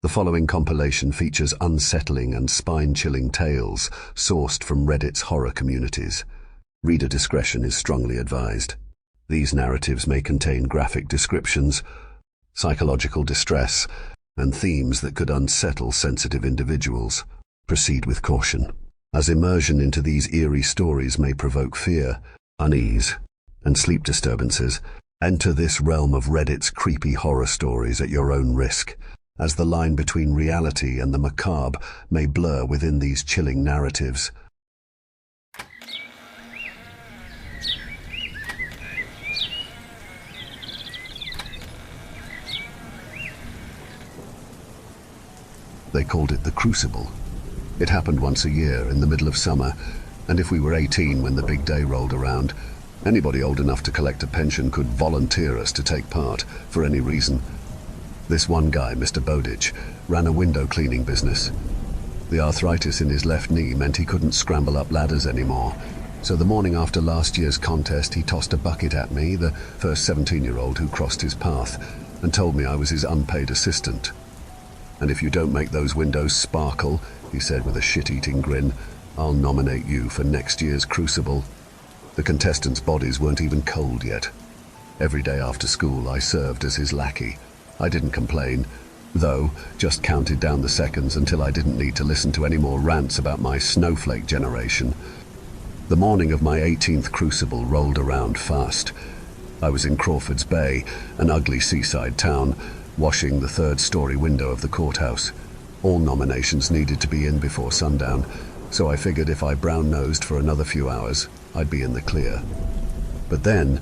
The following compilation features unsettling and spine-chilling tales sourced from Reddit's horror communities. Reader discretion is strongly advised. These narratives may contain graphic descriptions, psychological distress, and themes that could unsettle sensitive individuals. Proceed with caution, as immersion into these eerie stories may provoke fear, unease, and sleep disturbances. Enter this realm of Reddit's creepy horror stories at your own risk, as the line between reality and the macabre may blur within these chilling narratives. They called it the Crucible. It happened once a year in the middle of summer, and if we were 18 when the big day rolled around, anybody old enough to collect a pension could volunteer us to take part for any reason. This one guy, Mr. Bowditch, ran a window cleaning business. The arthritis in his left knee meant he couldn't scramble up ladders anymore, so the morning after last year's contest he tossed a bucket at me, the first 17-year-old who crossed his path, and told me I was his unpaid assistant. "And if you don't make those windows sparkle," he said with a shit-eating grin, "I'll nominate you for next year's Crucible." The contestants' bodies weren't even cold yet. Every day after school I served as his lackey. I didn't complain, though, just counted down the seconds until I didn't need to listen to any more rants about my snowflake generation. The morning of my 18th Crucible rolled around fast. I was in Crawford's Bay, an ugly seaside town, washing the third-story window of the courthouse. All nominations needed to be in before sundown, so I figured if I brown-nosed for another few hours, I'd be in the clear. But then,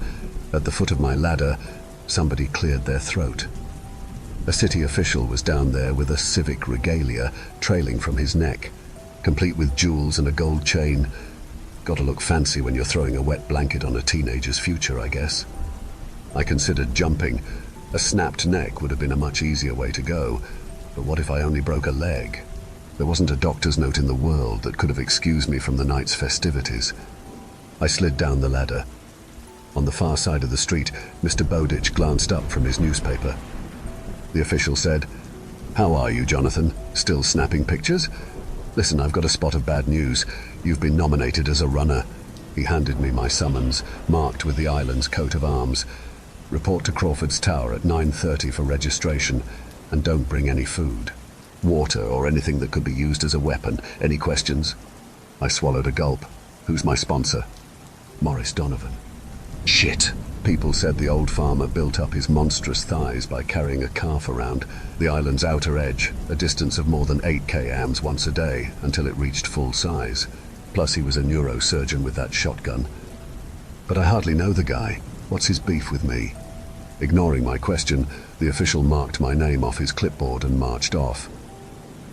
at the foot of my ladder, somebody cleared their throat. A city official was down there with a civic regalia trailing from his neck, complete with jewels and a gold chain. Gotta look fancy when you're throwing a wet blanket on a teenager's future, I guess. I considered jumping. A snapped neck would have been a much easier way to go, but what if I only broke a leg? There wasn't a doctor's note in the world that could have excused me from the night's festivities. I slid down the ladder. On the far side of the street, Mr. Bowditch glanced up from his newspaper. The official said, "How are you, Jonathan? Still snapping pictures? Listen, I've got a spot of bad news. You've been nominated as a runner." He handed me my summons, marked with the island's coat of arms. "Report to Crawford's Tower at 9:30 for registration, and don't bring any food, water, or anything that could be used as a weapon. Any questions?" I swallowed a gulp. "Who's my sponsor?" "Morris Donovan." Shit. People said the old farmer built up his monstrous thighs by carrying a calf around the island's outer edge, a distance of more than 8 km once a day, until it reached full size. Plus he was a neurosurgeon with that shotgun. But I hardly know the guy. What's his beef with me? Ignoring my question, the official marked my name off his clipboard and marched off.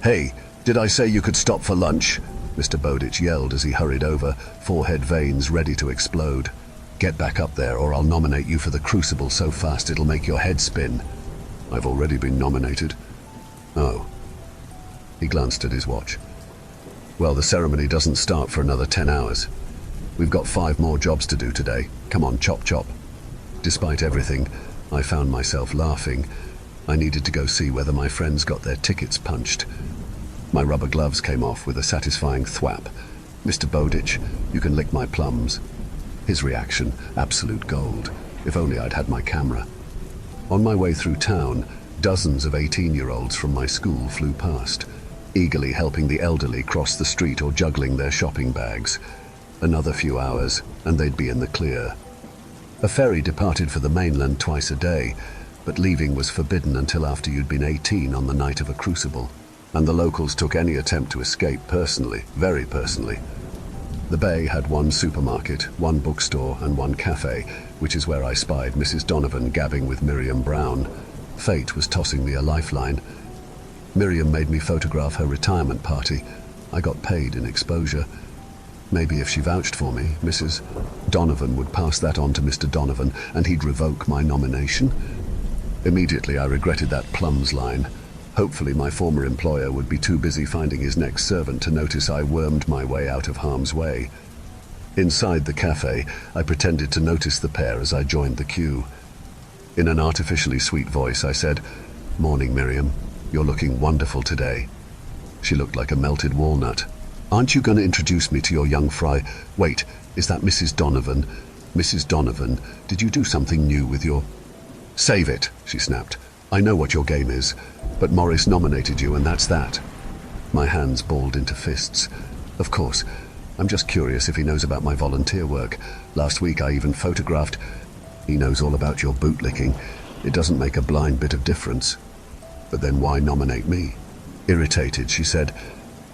"Hey, did I say you could stop for lunch?" Mr. Bowditch yelled as he hurried over, forehead veins ready to explode. "Get back up there or I'll nominate you for the Crucible so fast it'll make your head spin." "I've already been nominated." "Oh." He glanced at his watch. "Well, the ceremony doesn't start for another 10 hours. We've got 5 more jobs to do today. Come on, chop chop." Despite everything, I found myself laughing. I needed to go see whether my friends got their tickets punched. My rubber gloves came off with a satisfying thwap. "Mr. Bowditch, you can lick my plums." His reaction, absolute gold. If only I'd had my camera. On my way through town, dozens of 18-year-olds from my school flew past, eagerly helping the elderly cross the street or juggling their shopping bags. Another few hours, and they'd be in the clear. A ferry departed for the mainland twice a day, but leaving was forbidden until after you'd been 18 on the night of a Crucible, and the locals took any attempt to escape personally, very personally. The bay had 1 supermarket, 1 bookstore, and 1 cafe, which is where I spied Mrs. Donovan gabbing with Miriam Brown. Fate was tossing me a lifeline. Miriam made me photograph her retirement party. I got paid in exposure. Maybe if she vouched for me, Mrs. Donovan would pass that on to Mr. Donovan, and he'd revoke my nomination. Immediately I regretted that plums line. Hopefully my former employer would be too busy finding his next servant to notice I wormed my way out of harm's way. Inside the cafe, I pretended to notice the pair as I joined the queue. In an artificially sweet voice, I said, "Morning, Miriam. You're looking wonderful today. She looked like a melted walnut. Aren't you going to introduce me to your young fry? Wait, is that Mrs. Donovan? Mrs. Donovan, did you do something new with your... Save it, she snapped. I know what your game is, but Morris nominated you and that's that. My hands balled into fists. Of course, I'm just curious if he knows about my volunteer work. Last week I even photographed... He knows all about your bootlicking. It doesn't make a blind bit of difference. But then why nominate me? Irritated, she said,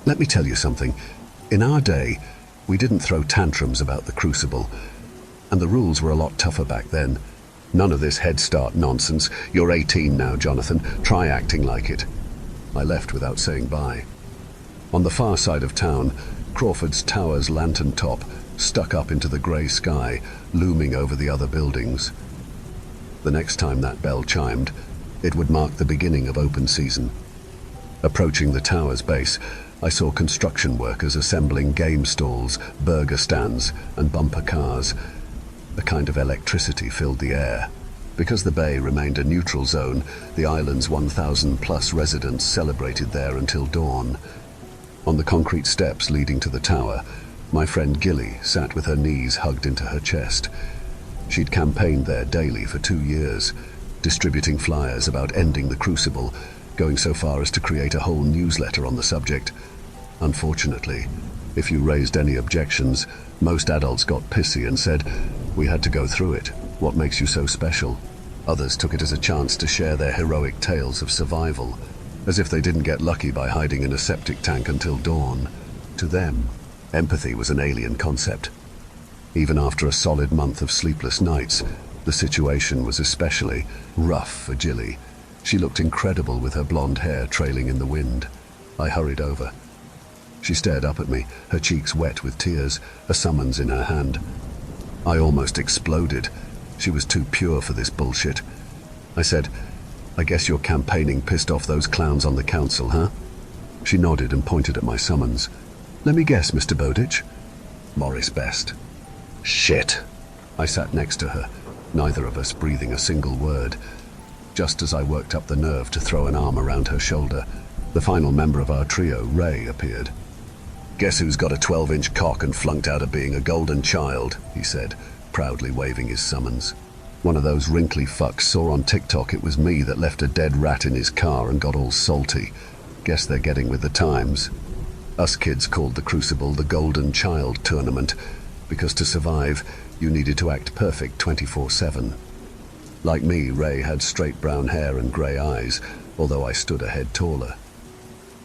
let me tell you something. In our day, we didn't throw tantrums about the crucible, and the rules were a lot tougher back then. None of this Head Start nonsense. You're 18 now, Jonathan. Try acting like it. I left without saying bye. On the far side of town, Crawford's Tower's lantern top stuck up into the grey sky, looming over the other buildings. The next time that bell chimed, it would mark the beginning of open season. Approaching the tower's base, I saw construction workers assembling game stalls, burger stands, and bumper cars. A kind of electricity filled the air. Because the bay remained a neutral zone, the island's 1,000-plus residents celebrated there until dawn. On the concrete steps leading to the tower, my friend Gilly sat with her knees hugged into her chest. She'd campaigned there daily for 2 years, distributing flyers about ending the crucible, going so far as to create a whole newsletter on the subject. Unfortunately, if you raised any objections, most adults got pissy and said, we had to go through it. What makes you so special? Others took it as a chance to share their heroic tales of survival, as if they didn't get lucky by hiding in a septic tank until dawn. To them, empathy was an alien concept. Even after a solid month of sleepless nights, the situation was especially rough for Gilly. She looked incredible with her blonde hair trailing in the wind. I hurried over. She stared up at me, her cheeks wet with tears, a summons in her hand. I almost exploded. She was too pure for this bullshit. I said, I guess your campaigning pissed off those clowns on the council, huh? She nodded and pointed at my summons. Let me guess, Mr. Bowditch. Morris Best. Shit. I sat next to her, neither of us breathing a single word. Just as I worked up the nerve to throw an arm around her shoulder, the final member of our trio, Ray, appeared. Guess who's got a 12-inch cock and flunked out of being a golden child, he said, proudly waving his summons. One of those wrinkly fucks saw on TikTok it was me that left a dead rat in his car and got all salty. Guess they're getting with the times. Us kids called the Crucible the Golden Child Tournament, because to survive, you needed to act perfect 24/7. Like me, Ray had straight brown hair and grey eyes, although I stood a head taller.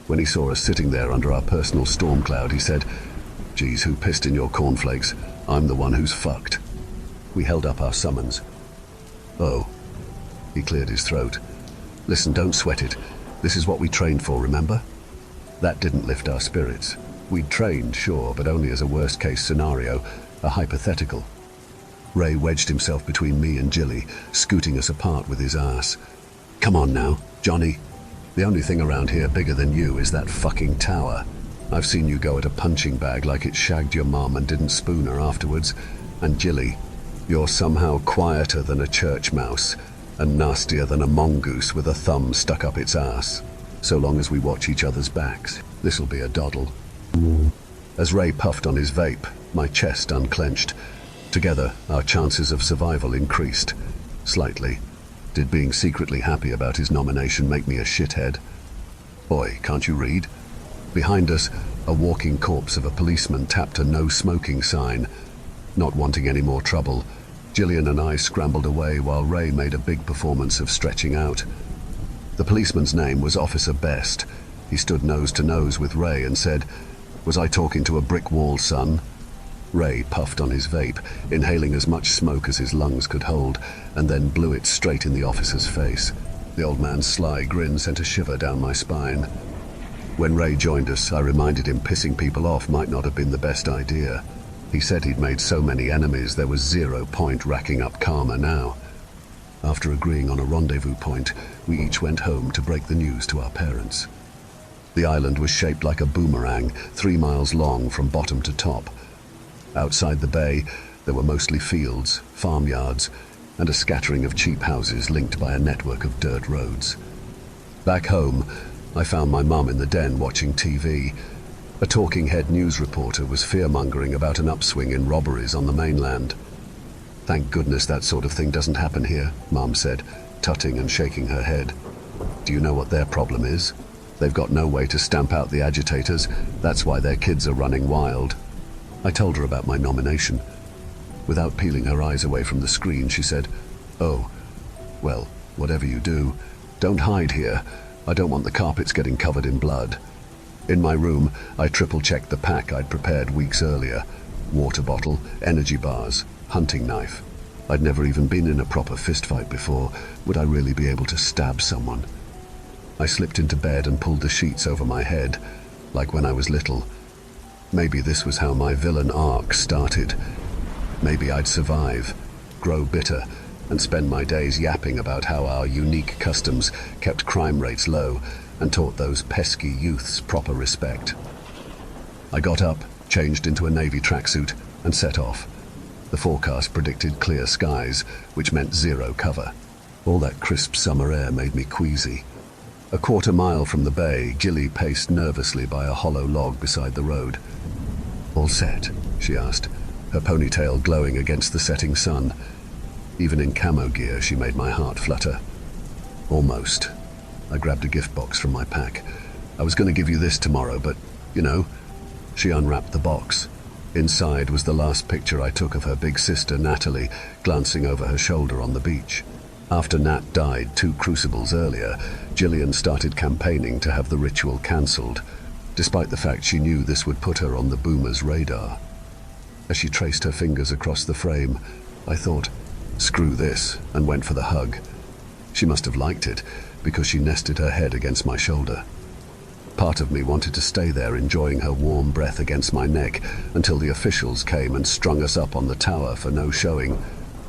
When he saw us sitting there under our personal storm cloud, he said, Geez, who pissed in your cornflakes? I'm the one who's fucked. We held up our summons. Oh. He cleared his throat. Listen, don't sweat it. This is what we trained for, remember? That didn't lift our spirits. We'd trained, sure, but only as a worst-case scenario, a hypothetical. Ray wedged himself between me and Gilly, scooting us apart with his ass. Come on now, Johnny. The only thing around here bigger than you is that fucking tower. I've seen you go at a punching bag like it shagged your mom and didn't spoon her afterwards. And Gilly, you're somehow quieter than a church mouse and nastier than a mongoose with a thumb stuck up its ass. So long as we watch each other's backs, this'll be a doddle. As Ray puffed on his vape, my chest unclenched. Together, our chances of survival increased. Slightly. Did being secretly happy about his nomination make me a shithead? Boy, can't you read? Behind us, a walking corpse of a policeman tapped a no smoking sign. Not wanting any more trouble, Gillian and I scrambled away while Ray made a big performance of stretching out. The policeman's name was Officer Best. He stood nose to nose with Ray and said, Was I talking to a brick wall, son? Ray puffed on his vape, inhaling as much smoke as his lungs could hold, and then blew it straight in the officer's face. The old man's sly grin sent a shiver down my spine. When Ray joined us, I reminded him pissing people off might not have been the best idea. He said he'd made so many enemies there was 0 point racking up karma now. After agreeing on a rendezvous point, we each went home to break the news to our parents. The island was shaped like a boomerang, 3 miles long from bottom to top. Outside the bay, there were mostly fields, farmyards, and a scattering of cheap houses linked by a network of dirt roads. Back home, I found my mum in the den watching TV. A talking head news reporter was fear-mongering about an upswing in robberies on the mainland. "Thank goodness that sort of thing doesn't happen here," Mum said, tutting and shaking her head. "Do you know what their problem is? They've got no way to stamp out the agitators. That's why their kids are running wild." I told her about my nomination. Without peeling her eyes away from the screen, she said, "Oh, well, whatever you do, don't hide here. I don't want the carpets getting covered in blood." In my room, I triple-checked the pack I'd prepared weeks earlier. Water bottle, energy bars, hunting knife. I'd never even been in a proper fistfight before. Would I really be able to stab someone? I slipped into bed and pulled the sheets over my head, like when I was little. Maybe this was how my villain arc started. Maybe I'd survive, grow bitter, and spend my days yapping about how our unique customs kept crime rates low and taught those pesky youths proper respect. I got up, changed into a navy tracksuit, and set off. The forecast predicted clear skies, which meant zero cover. All that crisp summer air made me queasy. A quarter-mile from the bay, Jilly paced nervously by a hollow log beside the road. "All set?" she asked, her ponytail glowing against the setting sun. Even in camo gear, she made my heart flutter. "Almost." I grabbed a gift box from my pack. "I was going to give you this tomorrow, but, you know." She unwrapped the box. Inside was the last picture I took of her big sister, Natalie, glancing over her shoulder on the beach. After Nat died 2 crucibles earlier, Gillian started campaigning to have the ritual cancelled, despite the fact she knew this would put her on the boomers' radar. As she traced her fingers across the frame, I thought, screw this, and went for the hug. She must have liked it, because she nested her head against my shoulder. Part of me wanted to stay there enjoying her warm breath against my neck until the officials came and strung us up on the tower for no showing,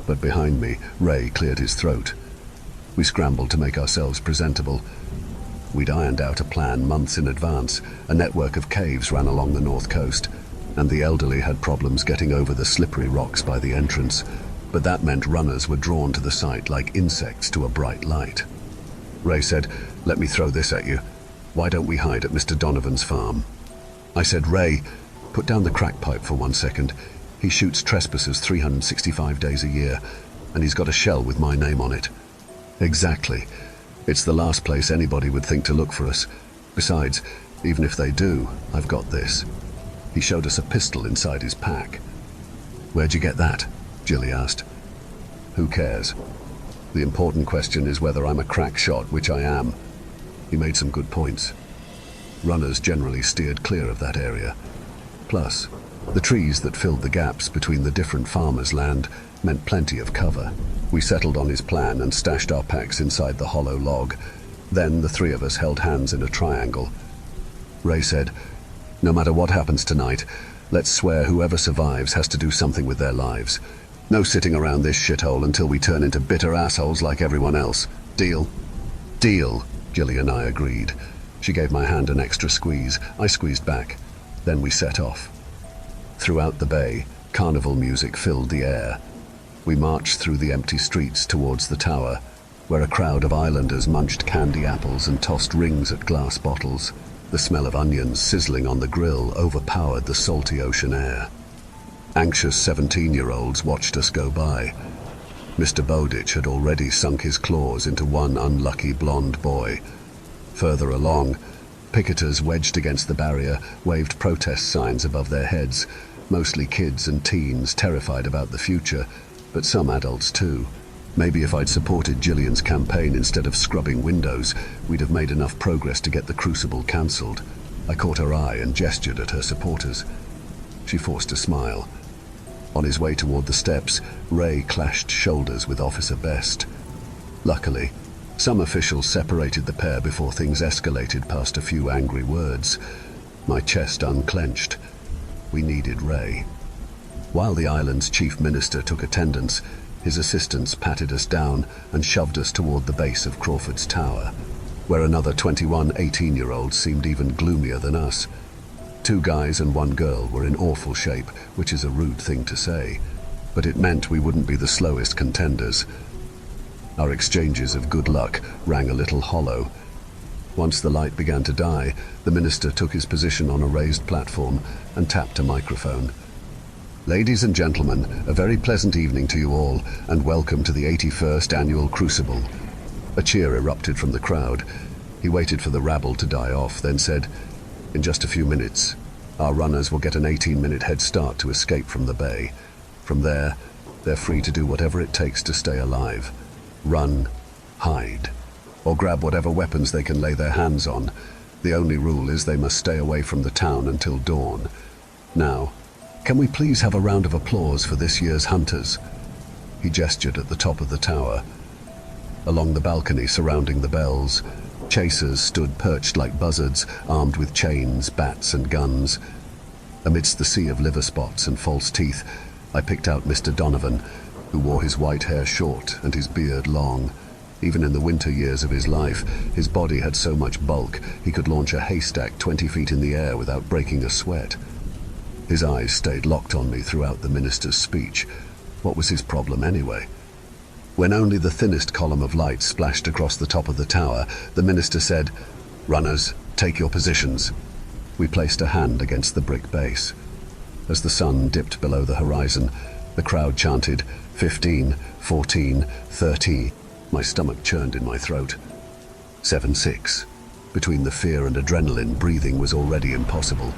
but behind me, Ray cleared his throat. We scrambled to make ourselves presentable. We'd ironed out a plan months in advance. A network of caves ran along the north coast, and the elderly had problems getting over the slippery rocks by the entrance, but that meant runners were drawn to the site like insects to a bright light. Ray said, "Let me throw this at you. Why don't we hide at Mr. Donovan's farm?" I said, "Ray, put down the crack pipe for 1 second. He shoots trespassers 365 days a year, and he's got a shell with my name on it." "Exactly. It's the last place anybody would think to look for us. Besides, even if they do, I've got this." He showed us a pistol inside his pack. "Where'd you get that?" Jilly asked. "Who cares? The important question is whether I'm a crack shot, which I am." He made some good points. Runners generally steered clear of that area. Plus, the trees that filled the gaps between the different farmers' land meant plenty of cover. We settled on his plan and stashed our packs inside the hollow log. Then the 3 of us held hands in a triangle. Ray said, "No matter what happens tonight, let's swear whoever survives has to do something with their lives. No sitting around this shithole until we turn into bitter assholes like everyone else. Deal?" "Deal," Jilly and I agreed. She gave my hand an extra squeeze. I squeezed back. Then we set off. Throughout the bay, carnival music filled the air. We marched through the empty streets towards the tower, where a crowd of islanders munched candy apples and tossed rings at glass bottles. The smell of onions sizzling on the grill overpowered the salty ocean air. Anxious 17-year-olds watched us go by. Mr. Bowditch had already sunk his claws into one unlucky blonde boy. Further along, picketers wedged against the barrier waved protest signs above their heads, mostly kids and teens terrified about the future, but some adults too. Maybe if I'd supported Gillian's campaign instead of scrubbing windows, we'd have made enough progress to get the crucible cancelled. I caught her eye and gestured at her supporters. She forced a smile. On his way toward the steps, Ray clashed shoulders with Officer Best. Luckily, some officials separated the pair before things escalated past a few angry words. My chest unclenched. We needed Ray. While the island's chief minister took attendance, his assistants patted us down and shoved us toward the base of Crawford's tower, where another 21 18-year-olds seemed even gloomier than us. 2 guys and 1 girl were in awful shape, which is a rude thing to say, but it meant we wouldn't be the slowest contenders. Our exchanges of good luck rang a little hollow. Once the light began to die, the minister took his position on a raised platform and tapped a microphone. "Ladies and gentlemen, a very pleasant evening to you all, and welcome to the 81st Annual Crucible." A cheer erupted from the crowd. He waited for the rabble to die off, then said, "In just a few minutes, our runners will get an 18-minute head start to escape from the bay. From there, they're free to do whatever it takes to stay alive. Run, hide, or grab whatever weapons they can lay their hands on. The only rule is they must stay away from the town until dawn. Now, can we please have a round of applause for this year's hunters?" He gestured at the top of the tower. Along the balcony surrounding the bells, chasers stood perched like buzzards, armed with chains, bats and guns. Amidst the sea of liver spots and false teeth, I picked out Mr. Donovan, who wore his white hair short and his beard long. Even in the winter years of his life, his body had so much bulk he could launch a haystack 20 feet in the air without breaking a sweat. His eyes stayed locked on me throughout the minister's speech. What was his problem anyway? When only the thinnest column of light splashed across the top of the tower, the minister said, "Runners, take your positions." We placed a hand against the brick base. As the sun dipped below the horizon, the crowd chanted, 15, 14, 30. My stomach churned in my throat. 7-6. Between the fear and adrenaline, breathing was already impossible.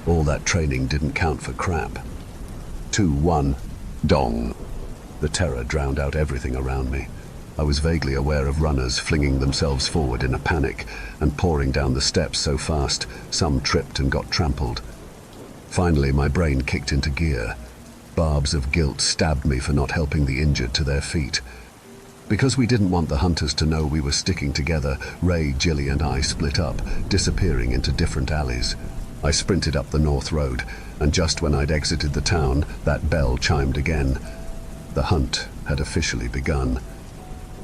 All that training didn't count for crap. 2-1. Dong. The terror drowned out everything around me. I was vaguely aware of runners flinging themselves forward in a panic and pouring down the steps so fast, some tripped and got trampled. Finally, my brain kicked into gear. Barbs of guilt stabbed me for not helping the injured to their feet. Because we didn't want the hunters to know we were sticking together, Ray, Jilly and I split up, disappearing into different alleys. I sprinted up the north road, and just when I'd exited the town, that bell chimed again. The hunt had officially begun.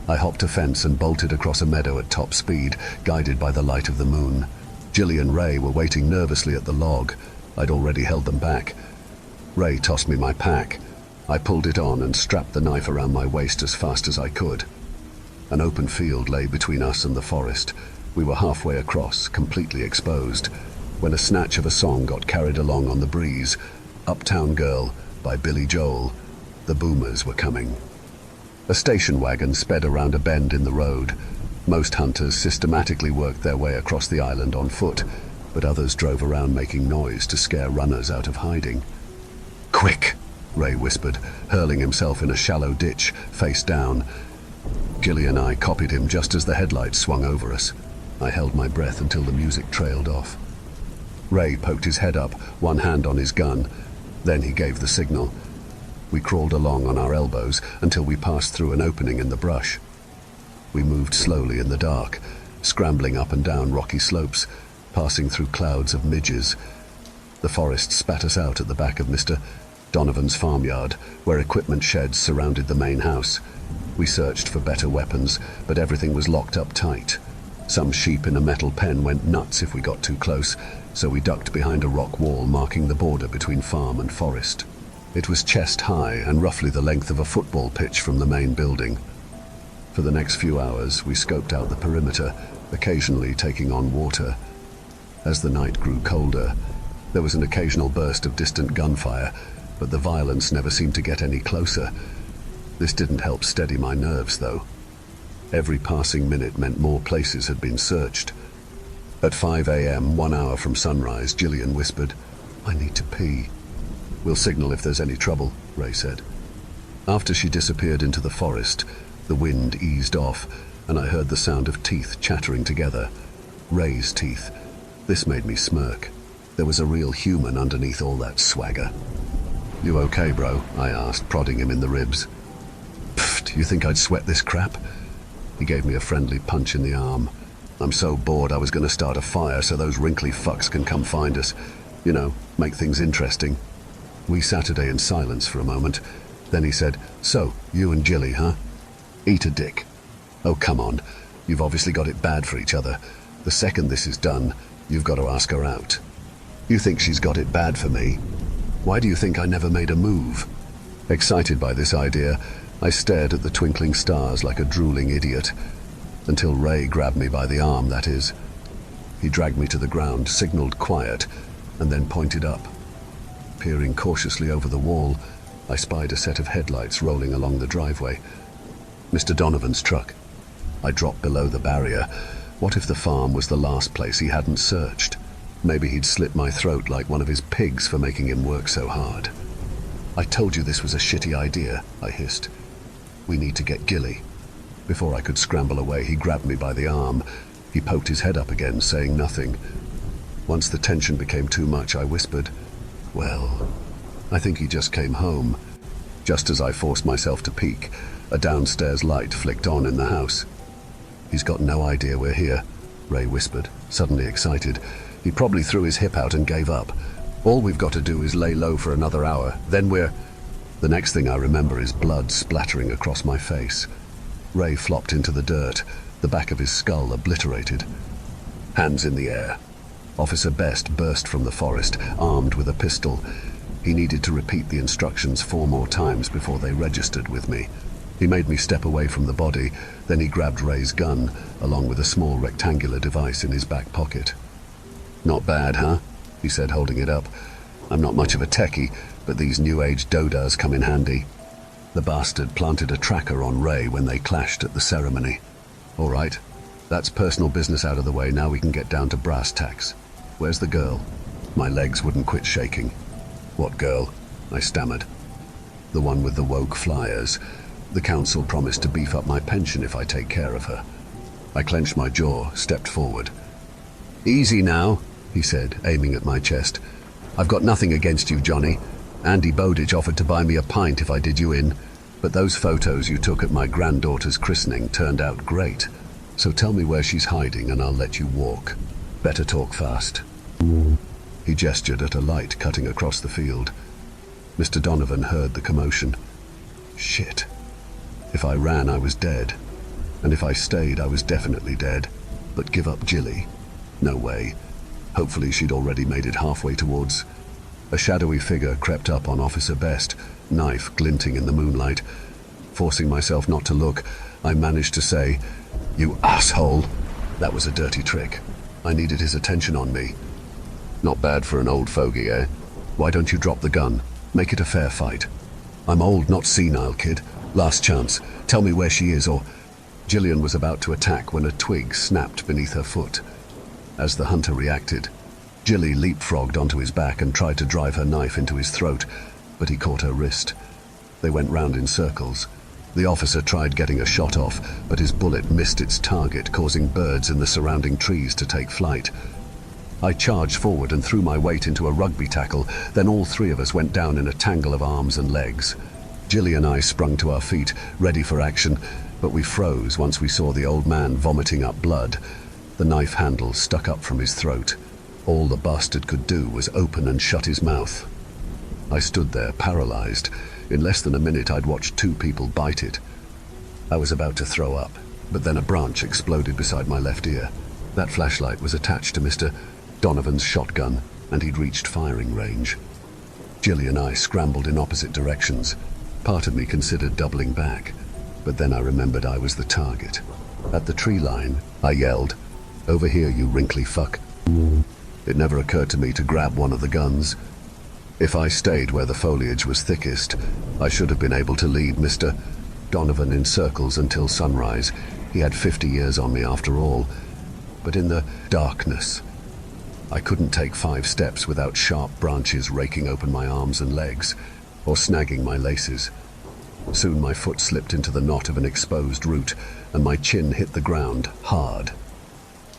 I hopped a fence and bolted across a meadow at top speed, guided by the light of the moon. Jilly and Ray were waiting nervously at the log. I'd already held them back. Ray tossed me my pack. I pulled it on and strapped the knife around my waist as fast as I could. An open field lay between us and the forest. We were halfway across, completely exposed, when a snatch of a song got carried along on the breeze. "Uptown Girl" by Billy Joel. The boomers were coming. A station wagon sped around a bend in the road. Most hunters systematically worked their way across the island on foot, but others drove around making noise to scare runners out of hiding. "Quick!" Ray whispered, hurling himself in a shallow ditch, face down. Jilly and I copied him just as the headlights swung over us. I held my breath until the music trailed off. Ray poked his head up, one hand on his gun. Then he gave the signal. We crawled along on our elbows until we passed through an opening in the brush. We moved slowly in the dark, scrambling up and down rocky slopes, passing through clouds of midges. The forest spat us out at the back of Mr. Donovan's farmyard, where equipment sheds surrounded the main house. We searched for better weapons, but everything was locked up tight. Some sheep in a metal pen went nuts if we got too close, so we ducked behind a rock wall marking the border between farm and forest. It was chest high and roughly the length of a football pitch from the main building. For the next few hours, we scoped out the perimeter, occasionally taking on water. As the night grew colder, there was an occasional burst of distant gunfire, but the violence never seemed to get any closer. This didn't help steady my nerves, though. Every passing minute meant more places had been searched. At 5 a.m., 1 hour from sunrise, Gillian whispered, "I need to pee." "We'll signal if there's any trouble," Ray said. After she disappeared into the forest, the wind eased off, and I heard the sound of teeth chattering together. Ray's teeth. This made me smirk. There was a real human underneath all that swagger. "You okay, bro?" I asked, prodding him in the ribs. "Pfft, you think I'd sweat this crap?" He gave me a friendly punch in the arm. "I'm so bored I was going to start a fire so those wrinkly fucks can come find us. You know, make things interesting." We Saturday in silence for a moment. Then he said, "So, you and Jilly, huh? Eat a dick." "Oh, come on. You've obviously got it bad for each other. The second this is done, you've got to ask her out." "You think she's got it bad for me? Why do you think I never made a move?" Excited by this idea, I stared at the twinkling stars like a drooling idiot. Until Ray grabbed me by the arm, that is. He dragged me to the ground, signaled quiet, and then pointed up. Peering cautiously over the wall, I spied a set of headlights rolling along the driveway. Mr. Donovan's truck. I dropped below the barrier. What if the farm was the last place he hadn't searched? Maybe he'd slit my throat like one of his pigs for making him work so hard. "I told you this was a shitty idea," I hissed. "We need to get Gilly." Before I could scramble away, he grabbed me by the arm. He poked his head up again, saying nothing. Once the tension became too much, I whispered, "Well, I think he just came home." Just as I forced myself to peek, a downstairs light flicked on in the house. "He's got no idea we're here," Ray whispered, suddenly excited. "He probably threw his hip out and gave up. All we've got to do is lay low for another hour, then we're..." The next thing I remember is blood splattering across my face. Ray flopped into the dirt, the back of his skull obliterated. Hands in the air. Officer Best burst from the forest, armed with a pistol. He needed to repeat the instructions 4 more times before they registered with me. He made me step away from the body, then he grabbed Ray's gun, along with a small rectangular device in his back pocket. "Not bad, huh?" he said, holding it up. "I'm not much of a techie, but these new age dodas come in handy." The bastard planted a tracker on Ray when they clashed at the ceremony. "All right, that's personal business out of the way. Now we can get down to brass tacks. Where's the girl?" My legs wouldn't quit shaking. "What girl?" I stammered. "The one with the woke flyers. The council promised to beef up my pension if I take care of her." I clenched my jaw, stepped forward. "Easy now," he said, aiming at my chest. "I've got nothing against you, Johnny. Andy Bowditch offered to buy me a pint if I did you in, but those photos you took at my granddaughter's christening turned out great. So tell me where she's hiding and I'll let you walk. Better talk fast." He gestured at a light cutting across the field. Mr. Donovan heard the commotion. Shit. If I ran, I was dead. And if I stayed, I was definitely dead. But give up Gilly? No way. Hopefully she'd already made it halfway towards... A shadowy figure crept up on Officer Best, knife glinting in the moonlight. Forcing myself not to look, I managed to say, "You asshole!" That was a dirty trick. I needed his attention on me. "Not bad for an old fogey, eh? Why don't you drop the gun? Make it a fair fight." "I'm old, not senile, kid. Last chance. Tell me where she is, or..." Gillian was about to attack when a twig snapped beneath her foot. As the hunter reacted, Gilly leapfrogged onto his back and tried to drive her knife into his throat, but he caught her wrist. They went round in circles. The officer tried getting a shot off, but his bullet missed its target, causing birds in the surrounding trees to take flight. I charged forward and threw my weight into a rugby tackle, then all 3 of us went down in a tangle of arms and legs. Gilly and I sprung to our feet, ready for action, but we froze once we saw the old man vomiting up blood. The knife handle stuck up from his throat. All the bastard could do was open and shut his mouth. I stood there, paralyzed. In less than a minute, I'd watched 2 people bite it. I was about to throw up, but then a branch exploded beside my left ear. That flashlight was attached to Mr. Donovan's shotgun, and he'd reached firing range. Gilly and I scrambled in opposite directions. Part of me considered doubling back, but then I remembered I was the target. At the tree line, I yelled, "Over here, you wrinkly fuck." It never occurred to me to grab one of the guns. If I stayed where the foliage was thickest, I should have been able to lead Mr. Donovan in circles until sunrise. He had 50 years on me after all. But in the darkness, I couldn't take 5 steps without sharp branches raking open my arms and legs, or snagging my laces. Soon my foot slipped into the knot of an exposed root, and my chin hit the ground hard.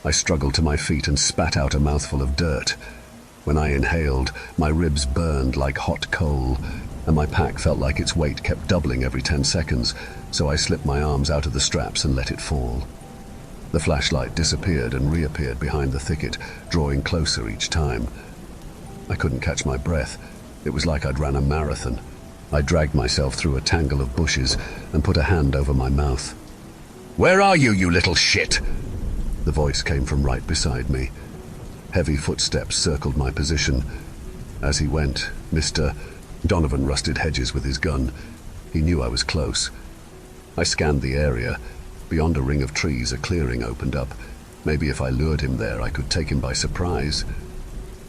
I struggled to my feet and spat out a mouthful of dirt. When I inhaled, my ribs burned like hot coal, and my pack felt like its weight kept doubling every 10 seconds, so I slipped my arms out of the straps and let it fall. The flashlight disappeared and reappeared behind the thicket, drawing closer each time. I couldn't catch my breath. It was like I'd ran a marathon. I dragged myself through a tangle of bushes and put a hand over my mouth. "Where are you, you little shit?" The voice came from right beside me. Heavy footsteps circled my position. As he went, Mr. Donovan rusted hedges with his gun. He knew I was close. I scanned the area. Beyond a ring of trees, a clearing opened up. Maybe if I lured him there, I could take him by surprise.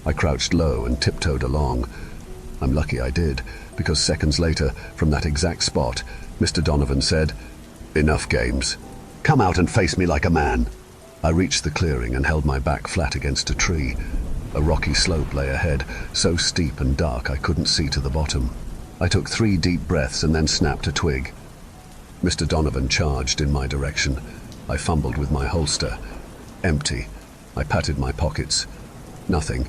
I crouched low and tiptoed along. I'm lucky I did, because seconds later, from that exact spot, Mr. Donovan said, "Enough games. Come out and face me like a man." I reached the clearing and held my back flat against a tree. A rocky slope lay ahead, so steep and dark I couldn't see to the bottom. I took 3 deep breaths and then snapped a twig. Mr. Donovan charged in my direction. I fumbled with my holster. Empty. I patted my pockets. Nothing.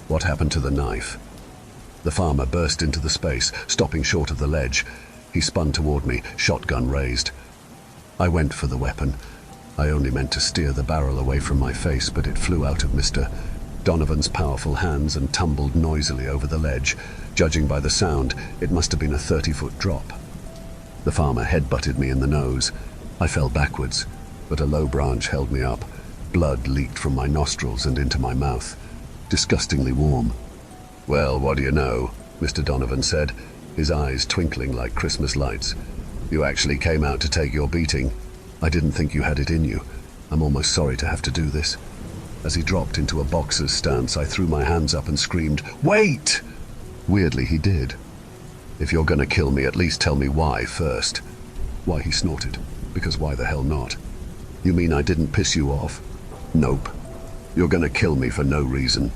What happened to the knife? The farmer burst into the space, stopping short of the ledge. He spun toward me, shotgun raised. I went for the weapon. I only meant to steer the barrel away from my face, but it flew out of Mr. Donovan's powerful hands and tumbled noisily over the ledge. Judging by the sound, it must have been a 30-foot drop. The farmer headbutted me in the nose. I fell backwards, but a low branch held me up. Blood leaked from my nostrils and into my mouth. Disgustingly warm. "Well, what do you know?" Mr. Donovan said, his eyes twinkling like Christmas lights. "You actually came out to take your beating. I didn't think you had it in you. I'm almost sorry to have to do this." As he dropped into a boxer's stance, I threw my hands up and screamed, "Wait!" Weirdly, he did. "If you're gonna kill me, at least tell me why first." "Why?" he snorted. "Because why the hell not?" "You mean I didn't piss you off?" "Nope. You're gonna kill me for no reason."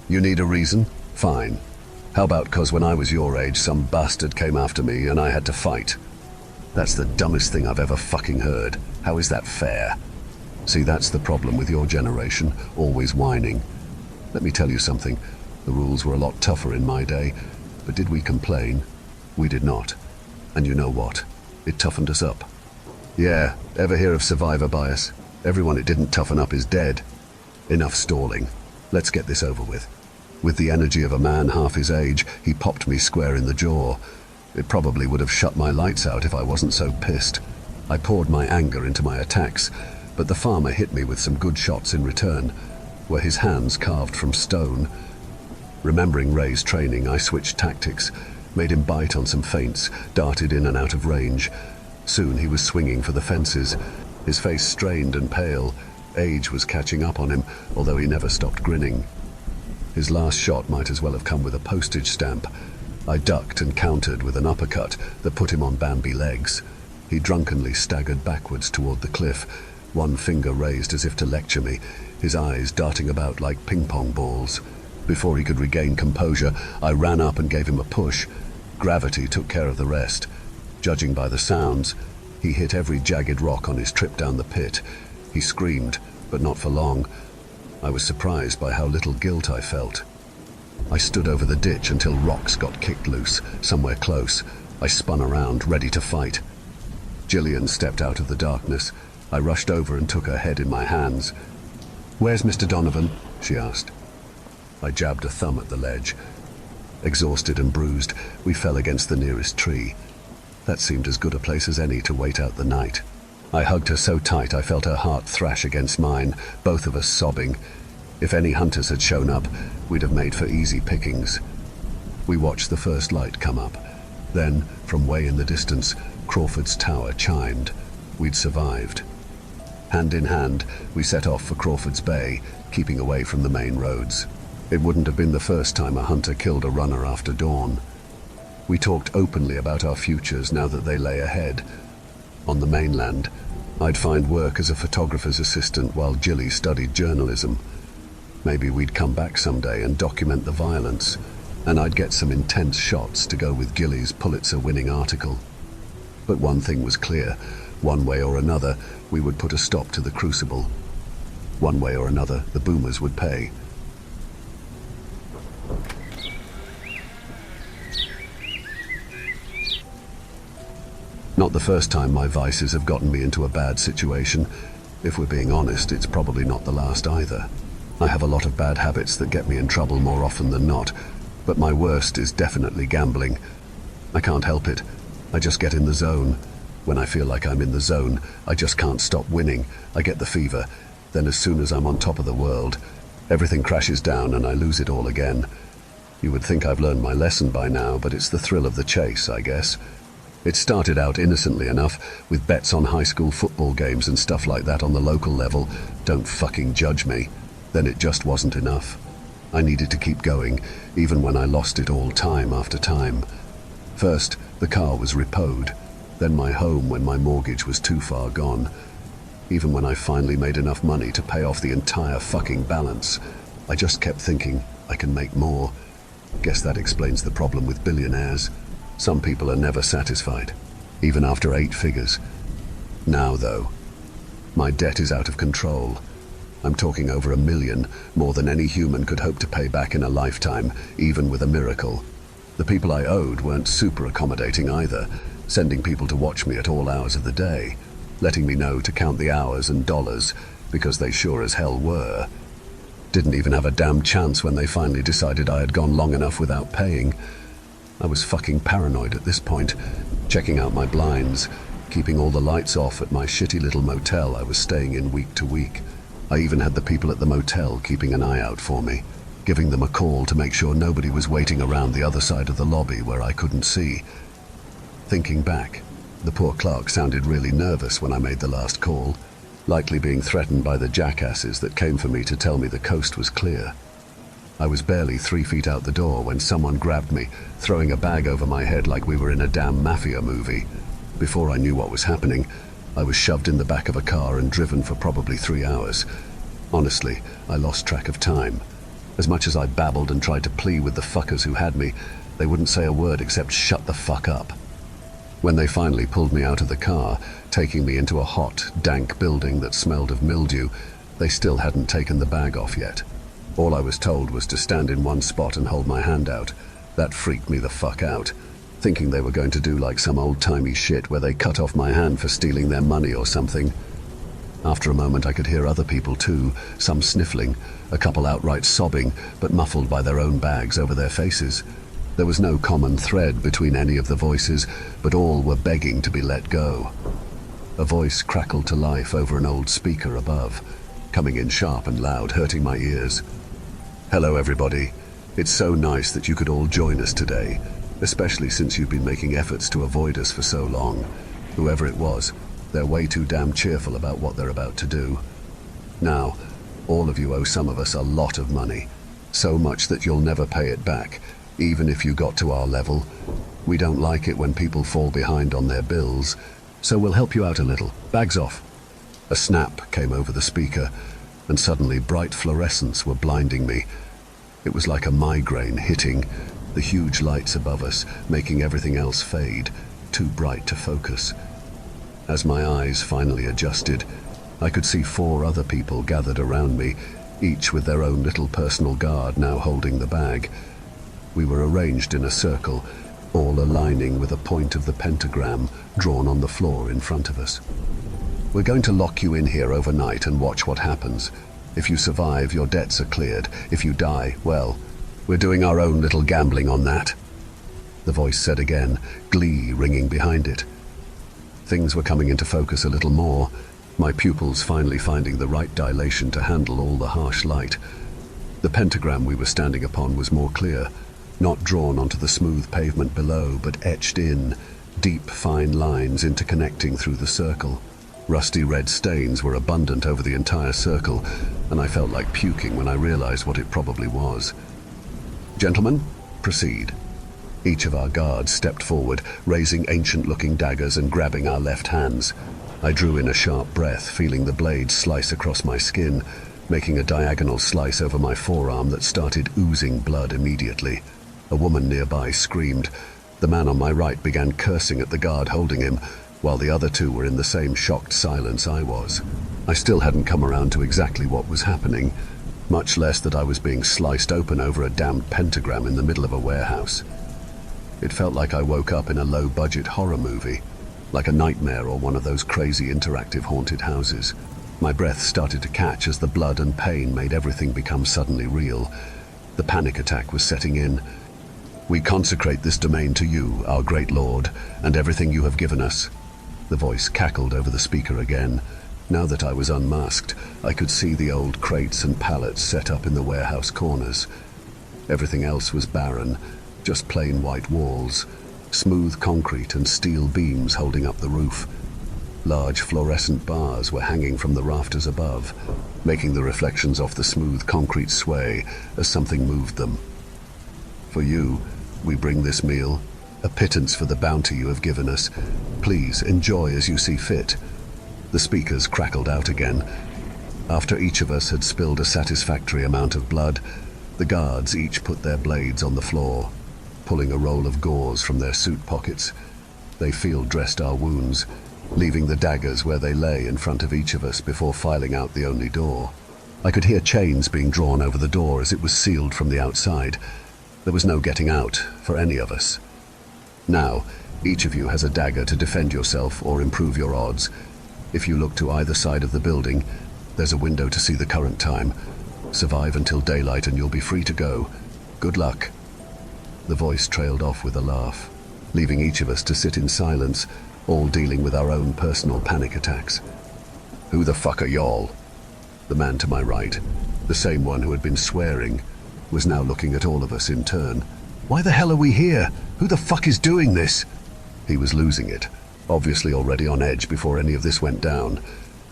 "You need a reason? Fine. How about 'cause when I was your age, some bastard came after me and I had to fight?" "That's the dumbest thing I've ever fucking heard. How is that fair?" "See, that's the problem with your generation, always whining. Let me tell you something. The rules were a lot tougher in my day, but did we complain? We did not. And you know what? It toughened us up." "Yeah, ever hear of survivor bias? Everyone it didn't toughen up is dead." "Enough stalling. Let's get this over with." With the energy of a man half his age, he popped me square in the jaw. It probably would have shut my lights out if I wasn't so pissed. I poured my anger into my attacks, but the farmer hit me with some good shots in return. Were his hands carved from stone? Remembering Ray's training, I switched tactics, made him bite on some feints, darted in and out of range. Soon he was swinging for the fences, his face strained and pale. Age was catching up on him, although he never stopped grinning. His last shot might as well have come with a postage stamp. I ducked and countered with an uppercut that put him on Bambi legs. He drunkenly staggered backwards toward the cliff, one finger raised as if to lecture me, his eyes darting about like ping-pong balls. Before he could regain composure, I ran up and gave him a push. Gravity took care of the rest. Judging by the sounds, he hit every jagged rock on his trip down the pit. He screamed, but not for long. I was surprised by how little guilt I felt. I stood over the ditch until rocks got kicked loose, somewhere close. I spun around, ready to fight. Gillian stepped out of the darkness. I rushed over and took her head in my hands. "Where's Mr. Donovan?" she asked. I jabbed a thumb at the ledge. Exhausted and bruised, we fell against the nearest tree. That seemed as good a place as any to wait out the night. I hugged her so tight I felt her heart thrash against mine, both of us sobbing. If any hunters had shown up, we'd have made for easy pickings. We watched the first light come up. Then, from way in the distance, Crawford's tower chimed. We'd survived. Hand in hand, we set off for Crawford's Bay, keeping away from the main roads. It wouldn't have been the first time a hunter killed a runner after dawn. We talked openly about our futures now that they lay ahead. On the mainland, I'd find work as a photographer's assistant while Jilly studied journalism. Maybe we'd come back someday and document the violence, and I'd get some intense shots to go with Gilly's Pulitzer-winning article. But one thing was clear. One way or another, we would put a stop to the crucible. One way or another, the boomers would pay. Not the first time my vices have gotten me into a bad situation. If we're being honest, it's probably not the last either. I have a lot of bad habits that get me in trouble more often than not, but my worst is definitely gambling. I can't help it. I just get in the zone. When I feel like I'm in the zone, I just can't stop winning. I get the fever. Then as soon as I'm on top of the world, everything crashes down and I lose it all again. You would think I've learned my lesson by now, but it's the thrill of the chase, I guess. It started out innocently enough, with bets on high school football games and stuff like that on the local level. Don't fucking judge me. Then it just wasn't enough. I needed to keep going, even when I lost it all time after time. First, the car was repoed, then my home when my mortgage was too far gone. Even when I finally made enough money to pay off the entire fucking balance, I just kept thinking, I can make more. Guess that explains the problem with billionaires. Some people are never satisfied, even after 8 figures. Now, though, my debt is out of control. I'm talking over $1 million, more than any human could hope to pay back in a lifetime, even with a miracle. The people I owed weren't super accommodating either, sending people to watch me at all hours of the day, letting me know to count the hours and dollars, because they sure as hell were. Didn't even have a damn chance when they finally decided I had gone long enough without paying. I was fucking paranoid at this point, checking out my blinds, keeping all the lights off at my shitty little motel I was staying in week to week. I even had the people at the motel keeping an eye out for me, giving them a call to make sure nobody was waiting around the other side of the lobby where I couldn't see. Thinking back, the poor clerk sounded really nervous when I made the last call, likely being threatened by the jackasses that came for me to tell me the coast was clear. I was barely 3 feet out the door when someone grabbed me, throwing a bag over my head like we were in a damn mafia movie. Before I knew what was happening, I was shoved in the back of a car and driven for probably 3 hours. Honestly, I lost track of time. As much as I babbled and tried to plea with the fuckers who had me, they wouldn't say a word except shut the fuck up. When they finally pulled me out of the car, taking me into a hot, dank building that smelled of mildew, they still hadn't taken the bag off yet. All I was told was to stand in one spot and hold my hand out. That freaked me the fuck out, thinking they were going to do like some old-timey shit where they cut off my hand for stealing their money or something. After a moment I could hear other people too, some sniffling, a couple outright sobbing, but muffled by their own bags over their faces. There was no common thread between any of the voices, but all were begging to be let go. A voice crackled to life over an old speaker above, coming in sharp and loud, hurting my ears. Hello everybody. It's so nice that you could all join us today, especially since you've been making efforts to avoid us for so long. Whoever it was, they're way too damn cheerful about what they're about to do. Now, all of you owe some of us a lot of money, so much that you'll never pay it back, even if you got to our level. We don't like it when people fall behind on their bills, so we'll help you out a little. Bags off. A snap came over the speaker, and suddenly bright fluorescents were blinding me. It was like a migraine hitting, the huge lights above us making everything else fade, too bright to focus. As my eyes finally adjusted, I could see 4 other people gathered around me, each with their own little personal guard now holding the bag. We were arranged in a circle, all aligning with a point of the pentagram drawn on the floor in front of us. We're going to lock you in here overnight and watch what happens. If you survive, your debts are cleared. If you die, well, we're doing our own little gambling on that. The voice said again, glee ringing behind it. Things were coming into focus a little more, my pupils finally finding the right dilation to handle all the harsh light. The pentagram we were standing upon was more clear, not drawn onto the smooth pavement below, but etched in, deep fine lines interconnecting through the circle. Rusty red stains were abundant over the entire circle, and I felt like puking when I realized what it probably was. Gentlemen, proceed. Each of our guards stepped forward, raising ancient-looking daggers and grabbing our left hands. I drew in a sharp breath, feeling the blade slice across my skin, making a diagonal slice over my forearm that started oozing blood immediately. A woman nearby screamed. The man on my right began cursing at the guard holding him, while the other 2 were in the same shocked silence I was. I still hadn't come around to exactly what was happening, much less that I was being sliced open over a damned pentagram in the middle of a warehouse. It felt like I woke up in a low-budget horror movie, like a nightmare or one of those crazy interactive haunted houses. My breath started to catch as the blood and pain made everything become suddenly real. The panic attack was setting in. We consecrate this domain to you, our great lord, and everything you have given us. The voice cackled over the speaker again. Now that I was unmasked, I could see the old crates and pallets set up in the warehouse corners. Everything else was barren, just plain white walls, smooth concrete and steel beams holding up the roof. Large fluorescent bars were hanging from the rafters above, making the reflections off the smooth concrete sway as something moved them. For you, we bring this meal, a pittance for the bounty you have given us. Please enjoy as you see fit. The speakers crackled out again. After each of us had spilled a satisfactory amount of blood, the guards each put their blades on the floor, pulling a roll of gauze from their suit pockets. They field-dressed our wounds, leaving the daggers where they lay in front of each of us before filing out the only door. I could hear chains being drawn over the door as it was sealed from the outside. There was no getting out for any of us. Now, each of you has a dagger to defend yourself or improve your odds. If you look to either side of the building, there's a window to see the current time. Survive until daylight and you'll be free to go. Good luck. The voice trailed off with a laugh, leaving each of us to sit in silence, all dealing with our own personal panic attacks. Who the fuck are y'all? The man to my right, the same one who had been swearing, was now looking at all of us in turn. Why the hell are we here? Who the fuck is doing this? He was losing it, obviously already on edge before any of this went down.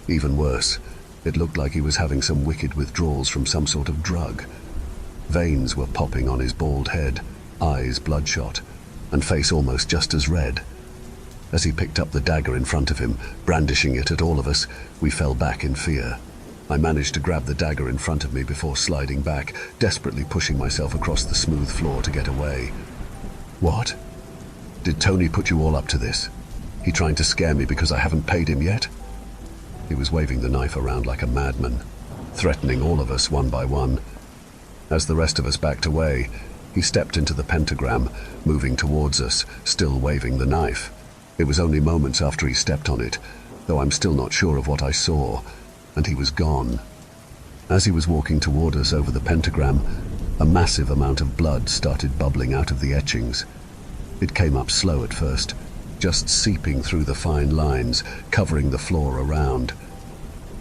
Even worse, it looked like he was having some wicked withdrawals from some sort of drug. Veins were popping on his bald head, eyes bloodshot, and face almost just as red. As he picked up the dagger in front of him, brandishing it at all of us, we fell back in fear. I managed to grab the dagger in front of me before sliding back, desperately pushing myself across the smooth floor to get away. What? Did Tony put you all up to this? He trying to scare me because I haven't paid him yet? He was waving the knife around like a madman, threatening all of us one by one. As the rest of us backed away, he stepped into the pentagram, moving towards us, still waving the knife. It was only moments after he stepped on it, though I'm still not sure of what I saw, and he was gone. As he was walking toward us over the pentagram, a massive amount of blood started bubbling out of the etchings. It came up slow at first, just seeping through the fine lines, covering the floor around.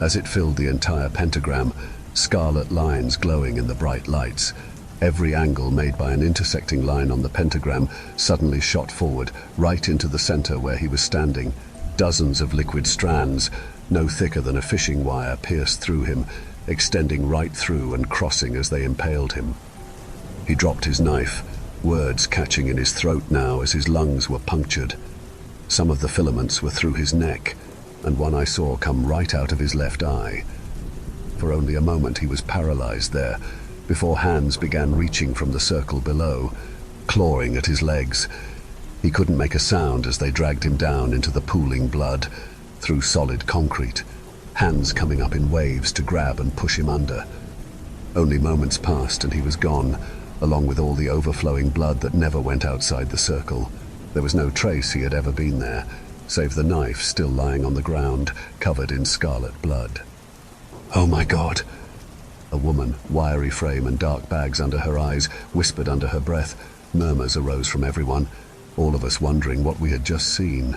As it filled the entire pentagram, scarlet lines glowing in the bright lights, every angle made by an intersecting line on the pentagram suddenly shot forward, right into the center where he was standing. Dozens of liquid strands, no thicker than a fishing wire, pierced through him, extending right through and crossing as they impaled him. He dropped his knife, words catching in his throat now as his lungs were punctured. Some of the filaments were through his neck, and one I saw come right out of his left eye. For only a moment he was paralyzed there, before hands began reaching from the circle below, clawing at his legs. He couldn't make a sound as they dragged him down into the pooling blood, through solid concrete, hands coming up in waves to grab and push him under. Only moments passed and he was gone, along with all the overflowing blood that never went outside the circle. There was no trace he had ever been there, save the knife still lying on the ground, covered in scarlet blood. Oh my God! A woman, wiry frame and dark bags under her eyes, whispered under her breath. Murmurs arose from everyone, all of us wondering what we had just seen.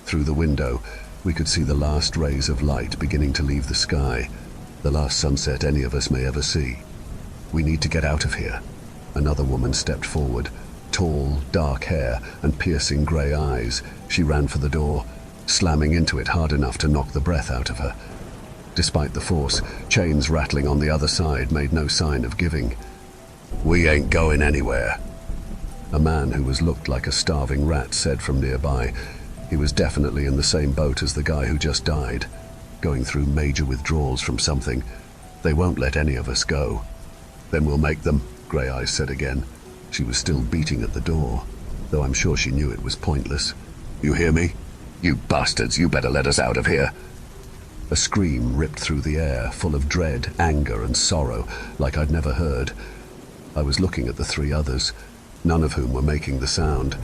Through the window, we could see the last rays of light beginning to leave the sky, the last sunset any of us may ever see. We need to get out of here. Another woman stepped forward, tall, dark hair and piercing grey eyes. She ran for the door, slamming into it hard enough to knock the breath out of her. Despite the force, chains rattling on the other side made no sign of giving. We ain't going anywhere. A man who looked like a starving rat said from nearby. He was definitely in the same boat as the guy who just died, going through major withdrawals from something. They won't let any of us go. Then we'll make them, Grey Eyes said again. She was still beating at the door, though I'm sure she knew it was pointless. You hear me? You bastards, you better let us out of here. A scream ripped through the air, full of dread, anger and sorrow, like I'd never heard. I was looking at the three others, none of whom were making the sound.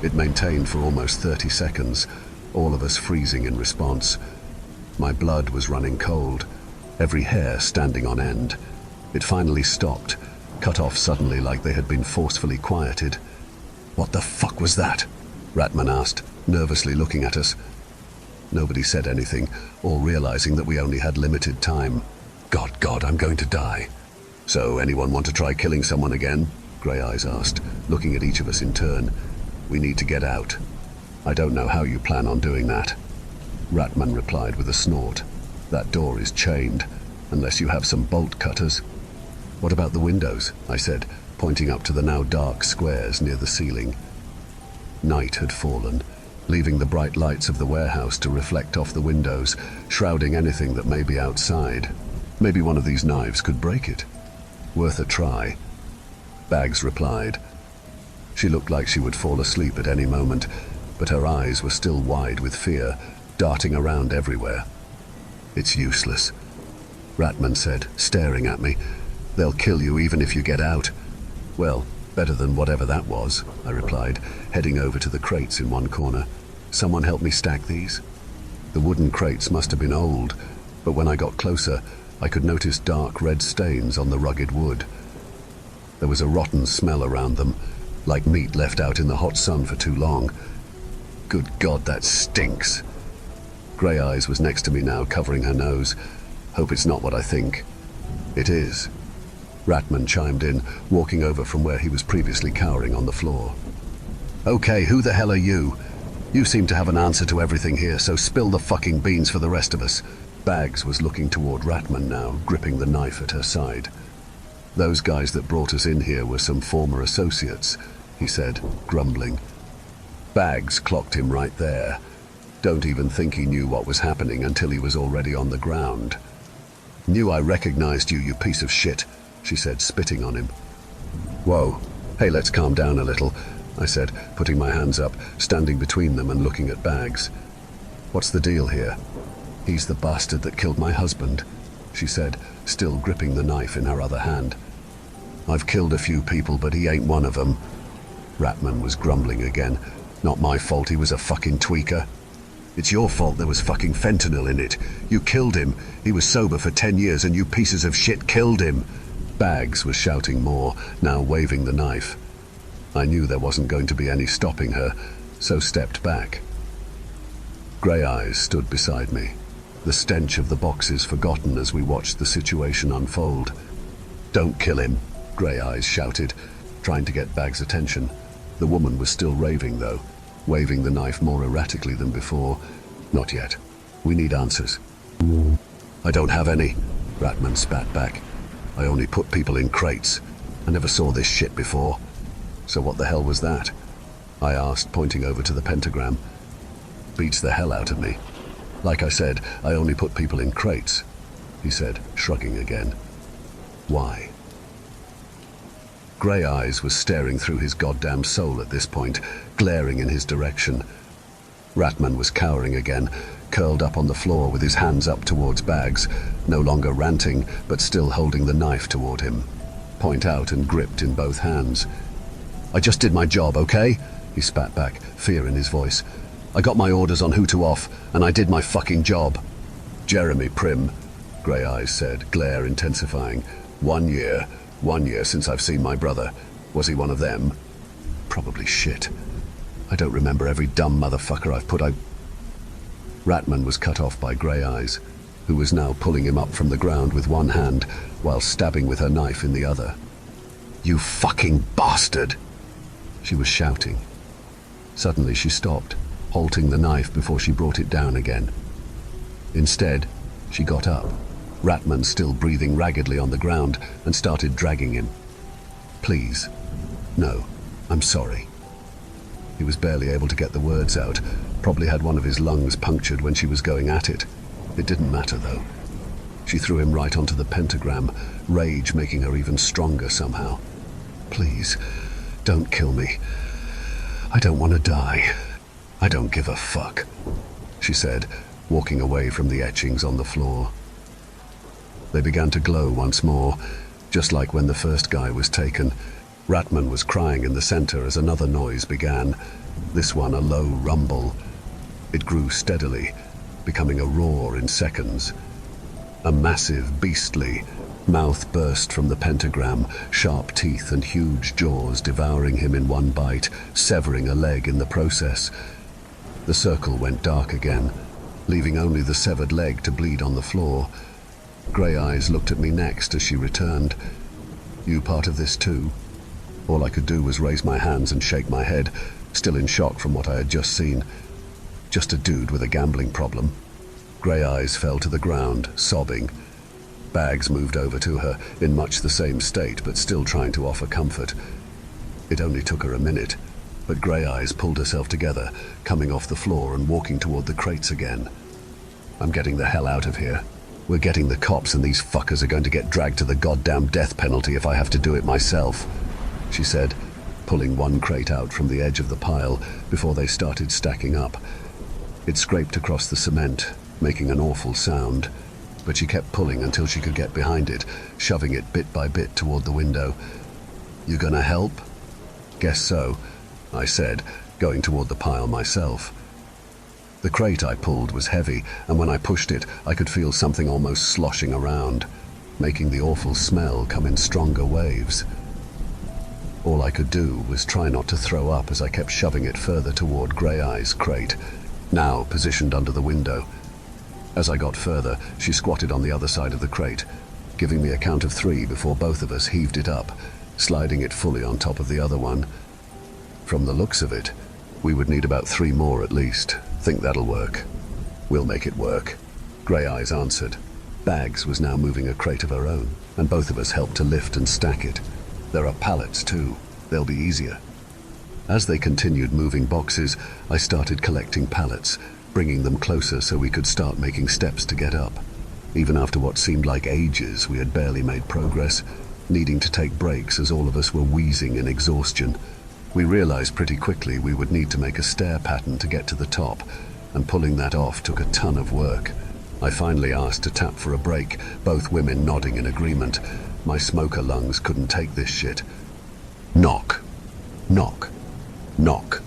It maintained for almost 30 seconds, all of us freezing in response. My blood was running cold, every hair standing on end. It finally stopped, cut off suddenly like they had been forcefully quieted. What the fuck was that? Ratman asked, nervously looking at us. Nobody said anything, all realizing that we only had limited time. God, I'm going to die. So, anyone want to try killing someone again? Grey Eyes asked, looking at each of us in turn. We need to get out. I don't know how you plan on doing that. Ratman replied with a snort. That door is chained, unless you have some bolt cutters. What about the windows? I said, pointing up to the now dark squares near the ceiling. Night had fallen, leaving the bright lights of the warehouse to reflect off the windows, shrouding anything that may be outside. Maybe one of these knives could break it. Worth a try. Bags replied. She looked like she would fall asleep at any moment, but her eyes were still wide with fear, darting around everywhere. It's useless, Ratman said, staring at me. They'll kill you even if you get out. Well, better than whatever that was, I replied, heading over to the crates in one corner. Someone help me stack these? The wooden crates must have been old, but when I got closer, I could notice dark red stains on the rugged wood. There was a rotten smell around them, like meat left out in the hot sun for too long. Good God, that stinks. Grey Eyes was next to me now, covering her nose. Hope it's not what I think. It is. Ratman chimed in, walking over from where he was previously cowering on the floor. Okay, who the hell are you? You seem to have an answer to everything here, so spill the fucking beans for the rest of us. Bags was looking toward Ratman now, gripping the knife at her side. Those guys that brought us in here were some former associates, he said, grumbling. Bags clocked him right there. Don't even think he knew what was happening until he was already on the ground. Knew I recognized you, you piece of shit, she said, spitting on him. Whoa. Hey, let's calm down a little, I said, putting my hands up, standing between them and looking at Bags. What's the deal here? He's the bastard that killed my husband, she said, still gripping the knife in her other hand. I've killed a few people, but he ain't one of them. Ratman was grumbling again. Not my fault he was a fucking tweaker. It's your fault there was fucking fentanyl in it. You killed him. He was sober for 10 years and you pieces of shit killed him. Bags was shouting more, now waving the knife. I knew there wasn't going to be any stopping her, so stepped back. Grey Eyes stood beside me, the stench of the boxes forgotten as we watched the situation unfold. Don't kill him, Grey Eyes shouted, trying to get Bags' attention. The woman was still raving, though, waving the knife more erratically than before. Not yet. We need answers. I don't have any, Ratman spat back. I only put people in crates. I never saw this shit before. So what the hell was that? I asked, pointing over to the pentagram. Beats the hell out of me. Like I said, I only put people in crates, he said, shrugging again. Why? Grey Eyes was staring through his goddamn soul at this point, glaring in his direction. Ratman was cowering again, curled up on the floor with his hands up towards Bags, no longer ranting, but still holding the knife toward him, point out and gripped in both hands. I just did my job, okay? He spat back, fear in his voice. I got my orders on who to off, and I did my fucking job. Jeremy Prim, Grey Eyes said, glare intensifying. 1 year. 1 year since I've seen my brother. Was he one of them? Probably shit. I don't remember every dumb motherfucker I've put out. Ratman was cut off by Grey Eyes, who was now pulling him up from the ground with one hand while stabbing with her knife in the other. You fucking bastard! She was shouting. Suddenly she stopped, halting the knife before she brought it down again. Instead, she got up, Ratman still breathing raggedly on the ground, and started dragging him. Please. No, I'm sorry. He was barely able to get the words out, probably had one of his lungs punctured when she was going at it. It didn't matter, though. She threw him right onto the pentagram, rage making her even stronger somehow. Please, don't kill me. I don't want to die. I don't give a fuck, she said, walking away from the etchings on the floor. They began to glow once more, just like when the first guy was taken. Ratman was crying in the center as another noise began, this one a low rumble. It grew steadily, becoming a roar in seconds. A massive, beastly mouth burst from the pentagram, sharp teeth and huge jaws devouring him in one bite, severing a leg in the process. The circle went dark again, leaving only the severed leg to bleed on the floor. Grey Eyes looked at me next as she returned. You part of this too? All I could do was raise my hands and shake my head, still in shock from what I had just seen. Just a dude with a gambling problem. Grey Eyes fell to the ground, sobbing. Bags moved over to her, in much the same state, but still trying to offer comfort. It only took her a minute, but Grey Eyes pulled herself together, coming off the floor and walking toward the crates again. I'm getting the hell out of here. We're getting the cops, and these fuckers are going to get dragged to the goddamn death penalty if I have to do it myself, she said, pulling one crate out from the edge of the pile before they started stacking up. It scraped across the cement, making an awful sound, but she kept pulling until she could get behind it, shoving it bit by bit toward the window. You gonna help? Guess so, I said, going toward the pile myself. The crate I pulled was heavy, and when I pushed it, I could feel something almost sloshing around, making the awful smell come in stronger waves. All I could do was try not to throw up as I kept shoving it further toward Grey Eyes' crate, now positioned under the window. As I got further, she squatted on the other side of the crate, giving me a count of 3 before both of us heaved it up, sliding it fully on top of the other one. From the looks of it, we would need about 3 more at least. Think that'll work? We'll make it work, Grey Eyes answered. Bags was now moving a crate of her own, and both of us helped to lift and stack it. There are pallets too. They'll be easier. As they continued moving boxes, I started collecting pallets, bringing them closer so we could start making steps to get up. Even after what seemed like ages, we had barely made progress, needing to take breaks as all of us were wheezing in exhaustion. We realized pretty quickly we would need to make a stair pattern to get to the top, and pulling that off took a ton of work. I finally asked to tap for a break, both women nodding in agreement. My smoker lungs couldn't take this shit. Knock. Knock. Knock.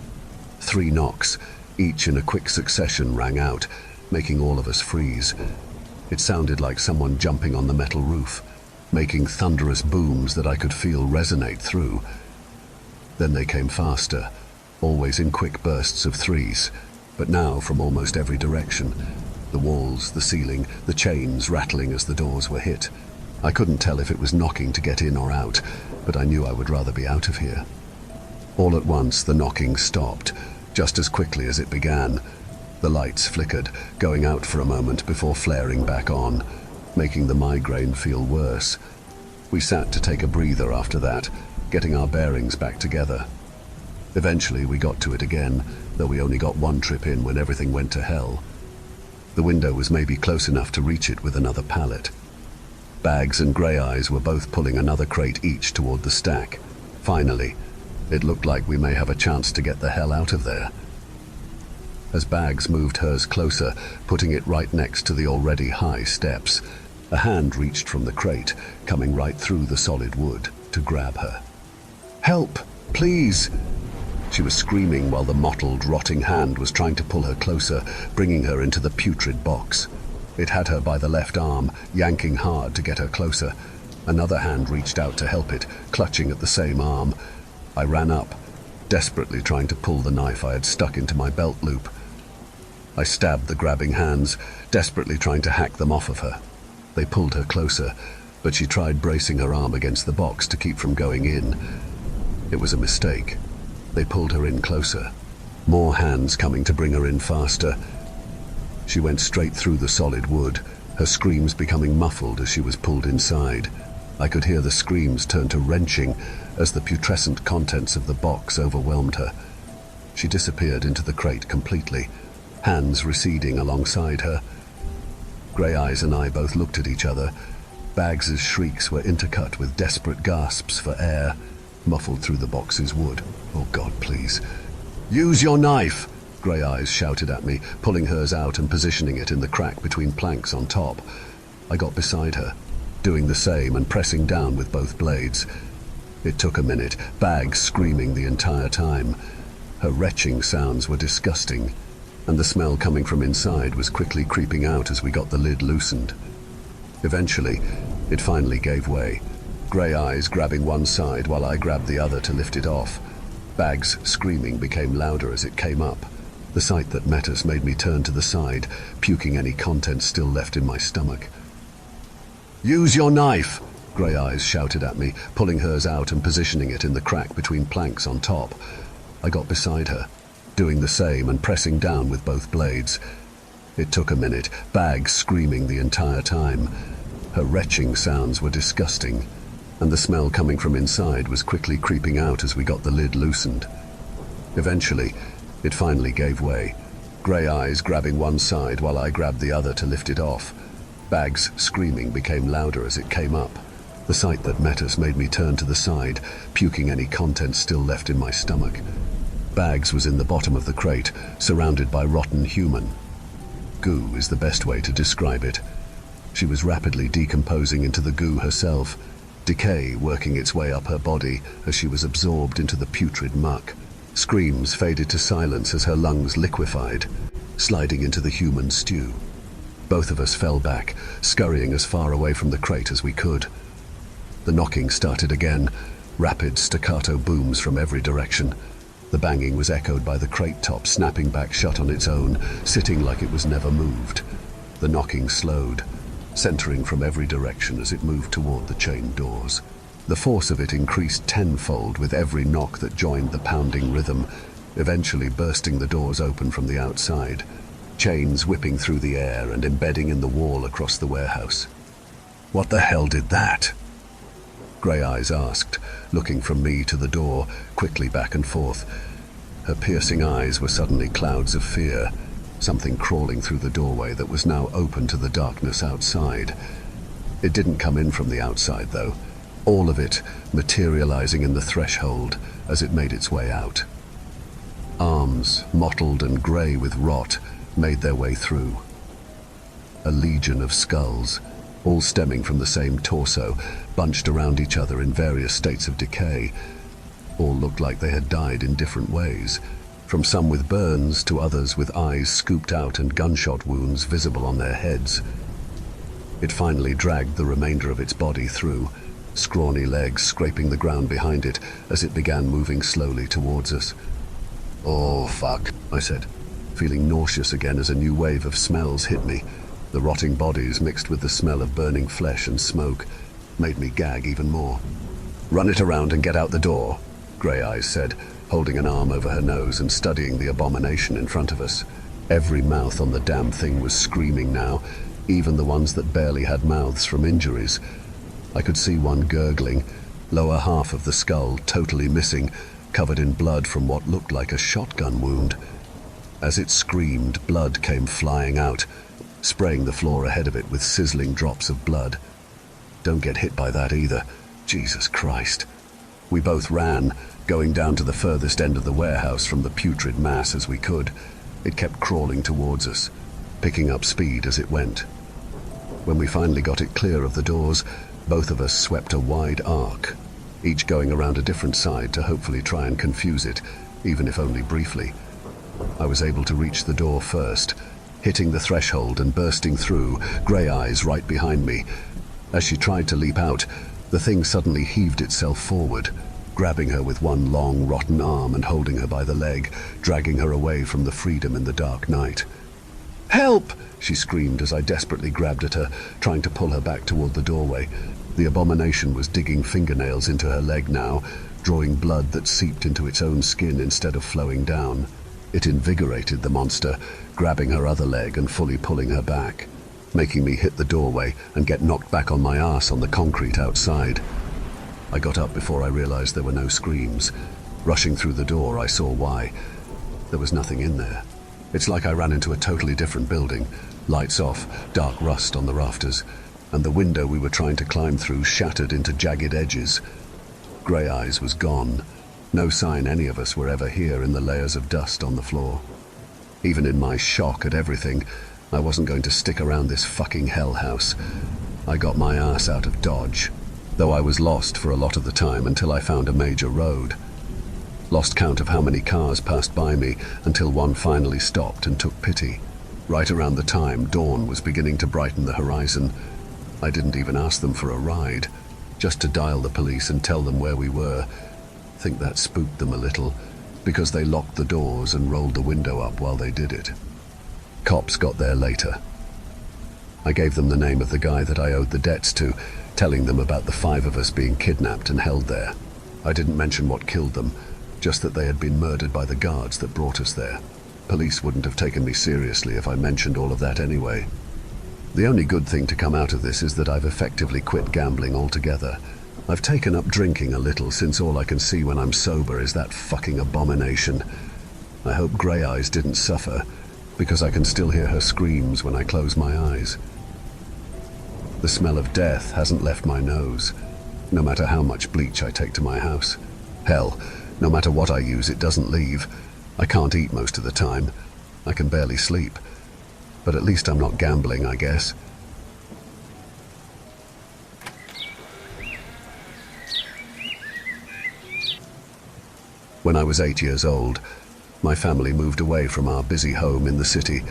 3 knocks, each in a quick succession, rang out, making all of us freeze. It sounded like someone jumping on the metal roof, making thunderous booms that I could feel resonate through. Then they came faster, always in quick bursts of 3s, but now from almost every direction. The walls, the ceiling, the chains rattling as the doors were hit. I couldn't tell if it was knocking to get in or out, but I knew I would rather be out of here. All at once, the knocking stopped, just as quickly as it began. The lights flickered, going out for a moment before flaring back on, making the migraine feel worse. We sat to take a breather after that, getting our bearings back together. Eventually, we got to it again, though we only got 1 trip in when everything went to hell. The window was maybe close enough to reach it with another pallet. Bags and Grey Eyes were both pulling another crate each toward the stack. Finally, it looked like we may have a chance to get the hell out of there. As Bags moved hers closer, putting it right next to the already high steps, a hand reached from the crate, coming right through the solid wood, to grab her. "Help, please!" She was screaming while the mottled, rotting hand was trying to pull her closer, bringing her into the putrid box. It had her by the left arm, yanking hard to get her closer. Another hand reached out to help it, clutching at the same arm. I ran up, desperately trying to pull the knife I had stuck into my belt loop. I stabbed the grabbing hands, desperately trying to hack them off of her. They pulled her closer, but she tried bracing her arm against the box to keep from going in. It was a mistake. They pulled her in closer, more hands coming to bring her in faster. She went straight through the solid wood, her screams becoming muffled as she was pulled inside. I could hear the screams turn to wrenching as the putrescent contents of the box overwhelmed her. She disappeared into the crate completely, hands receding alongside her. Grey Eyes and I both looked at each other. Bags's shrieks were intercut with desperate gasps for air, muffled through the box's wood. "Oh God, please. Use your knife!" Grey Eyes shouted at me, pulling hers out and positioning it in the crack between planks on top. I got beside her, doing the same and pressing down with both blades. It took a minute, Bags screaming the entire time. Her retching sounds were disgusting, and the smell coming from inside was quickly creeping out as we got the lid loosened. Eventually, it finally gave way, Grey Eyes grabbing one side while I grabbed the other to lift it off. Bags' screaming became louder as it came up. The sight that met us made me turn to the side, puking any contents still left in my stomach. "Use your knife!" Grey Eyes shouted at me, pulling hers out and positioning it in the crack between planks on top. I got beside her, doing the same and pressing down with both blades. It took a minute, Bags screaming the entire time. Her retching sounds were disgusting, and the smell coming from inside was quickly creeping out as we got the lid loosened. Eventually, it finally gave way, grey eyes grabbing one side while I grabbed the other to lift it off. Bags' screaming became louder as it came up. The sight that met us made me turn to the side, puking any contents still left in my stomach. Bags was in the bottom of the crate, surrounded by rotten human. Goo is the best way to describe it. She was rapidly decomposing into the goo herself, decay working its way up her body as she was absorbed into the putrid muck. Screams faded to silence as her lungs liquefied, sliding into the human stew. Both of us fell back, scurrying as far away from the crate as we could. The knocking started again, rapid staccato booms from every direction. The banging was echoed by the crate top snapping back shut on its own, sitting like it was never moved. The knocking slowed, centering from every direction as it moved toward the chained doors. The force of it increased tenfold with every knock that joined the pounding rhythm, eventually bursting the doors open from the outside, chains whipping through the air and embedding in the wall across the warehouse. "What the hell did that?" Grey Eyes asked, looking from me to the door, quickly back and forth. Her piercing eyes were suddenly clouds of fear, something crawling through the doorway that was now open to the darkness outside. It didn't come in from the outside, though, all of it materializing in the threshold as it made its way out. Arms, mottled and grey with rot, made their way through. A legion of skulls, all stemming from the same torso, bunched around each other in various states of decay. All looked like they had died in different ways, from some with burns to others with eyes scooped out and gunshot wounds visible on their heads. It finally dragged the remainder of its body through, scrawny legs scraping the ground behind it as it began moving slowly towards us. "Oh, fuck," I said, feeling nauseous again as a new wave of smells hit me. The rotting bodies mixed with the smell of burning flesh and smoke made me gag even more. "Run it around and get out the door," Grey Eyes said, holding an arm over her nose and studying the abomination in front of us. Every mouth on the damn thing was screaming now, even the ones that barely had mouths from injuries. I could see one gurgling, lower half of the skull totally missing, covered in blood from what looked like a shotgun wound. As it screamed, blood came flying out, spraying the floor ahead of it with sizzling drops of blood. Don't get hit by that either. Jesus Christ. We both ran, going down to the furthest end of the warehouse from the putrid mass as we could. It kept crawling towards us, picking up speed as it went. When we finally got it clear of the doors, both of us swept a wide arc, each going around a different side to hopefully try and confuse it, even if only briefly. I was able to reach the door first, hitting the threshold and bursting through, Grey Eyes right behind me. As she tried to leap out, the thing suddenly heaved itself forward, grabbing her with one long, rotten arm and holding her by the leg, dragging her away from the freedom in the dark night. "Help!" she screamed as I desperately grabbed at her, trying to pull her back toward the doorway. The abomination was digging fingernails into her leg now, drawing blood that seeped into its own skin instead of flowing down. It invigorated the monster, grabbing her other leg and fully pulling her back, making me hit the doorway and get knocked back on my ass on the concrete outside. I got up before I realized there were no screams. Rushing through the door, I saw why. There was nothing in there. It's like I ran into a totally different building, lights off, dark rust on the rafters, and the window we were trying to climb through shattered into jagged edges. Grey Eyes was gone. No sign any of us were ever here in the layers of dust on the floor. Even in my shock at everything, I wasn't going to stick around this fucking hell house. I got my ass out of Dodge, though I was lost for a lot of the time until I found a major road. Lost count of how many cars passed by me until one finally stopped and took pity. Right around the time dawn was beginning to brighten the horizon, I didn't even ask them for a ride, just to dial the police and tell them where we were. Think that spooked them a little, because they locked the doors and rolled the window up while they did it. Cops got there later. I gave them the name of the guy that I owed the debts to, telling them about the 5 of us being kidnapped and held there. I didn't mention what killed them, just that they had been murdered by the guards that brought us there. Police wouldn't have taken me seriously if I mentioned all of that anyway. The only good thing to come out of this is that I've effectively quit gambling altogether. I've taken up drinking a little since all I can see when I'm sober is that fucking abomination. I hope Grey Eyes didn't suffer, because I can still hear her screams when I close my eyes. The smell of death hasn't left my nose, no matter how much bleach I take to my house. Hell, no matter what I use, it doesn't leave. I can't eat most of the time. I can barely sleep. But at least I'm not gambling, I guess. When I was 8 years old, my family moved away from our busy home in the city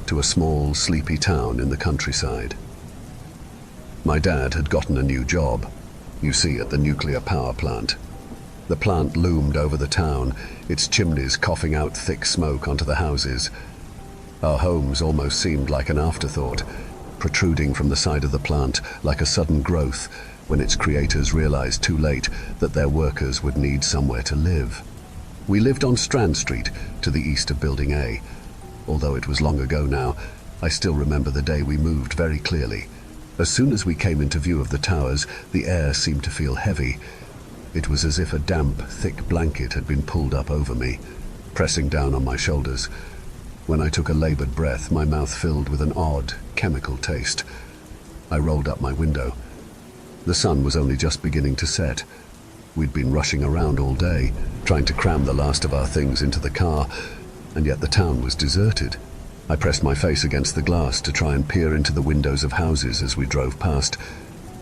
to a small, sleepy town in the countryside. My dad had gotten a new job, you see, at the nuclear power plant. The plant loomed over the town, its chimneys coughing out thick smoke onto the houses. Our homes almost seemed like an afterthought, protruding from the side of the plant like a sudden growth when its creators realized too late that their workers would need somewhere to live. We lived on Strand Street, to the east of Building A. Although it was long ago now, I still remember the day we moved very clearly. As soon as we came into view of the towers, the air seemed to feel heavy. It was as if a damp, thick blanket had been pulled up over me, pressing down on my shoulders. When I took a labored breath, my mouth filled with an odd, chemical taste. I rolled up my window. The sun was only just beginning to set. We'd been rushing around all day, trying to cram the last of our things into the car, and yet the town was deserted. I pressed my face against the glass to try and peer into the windows of houses as we drove past,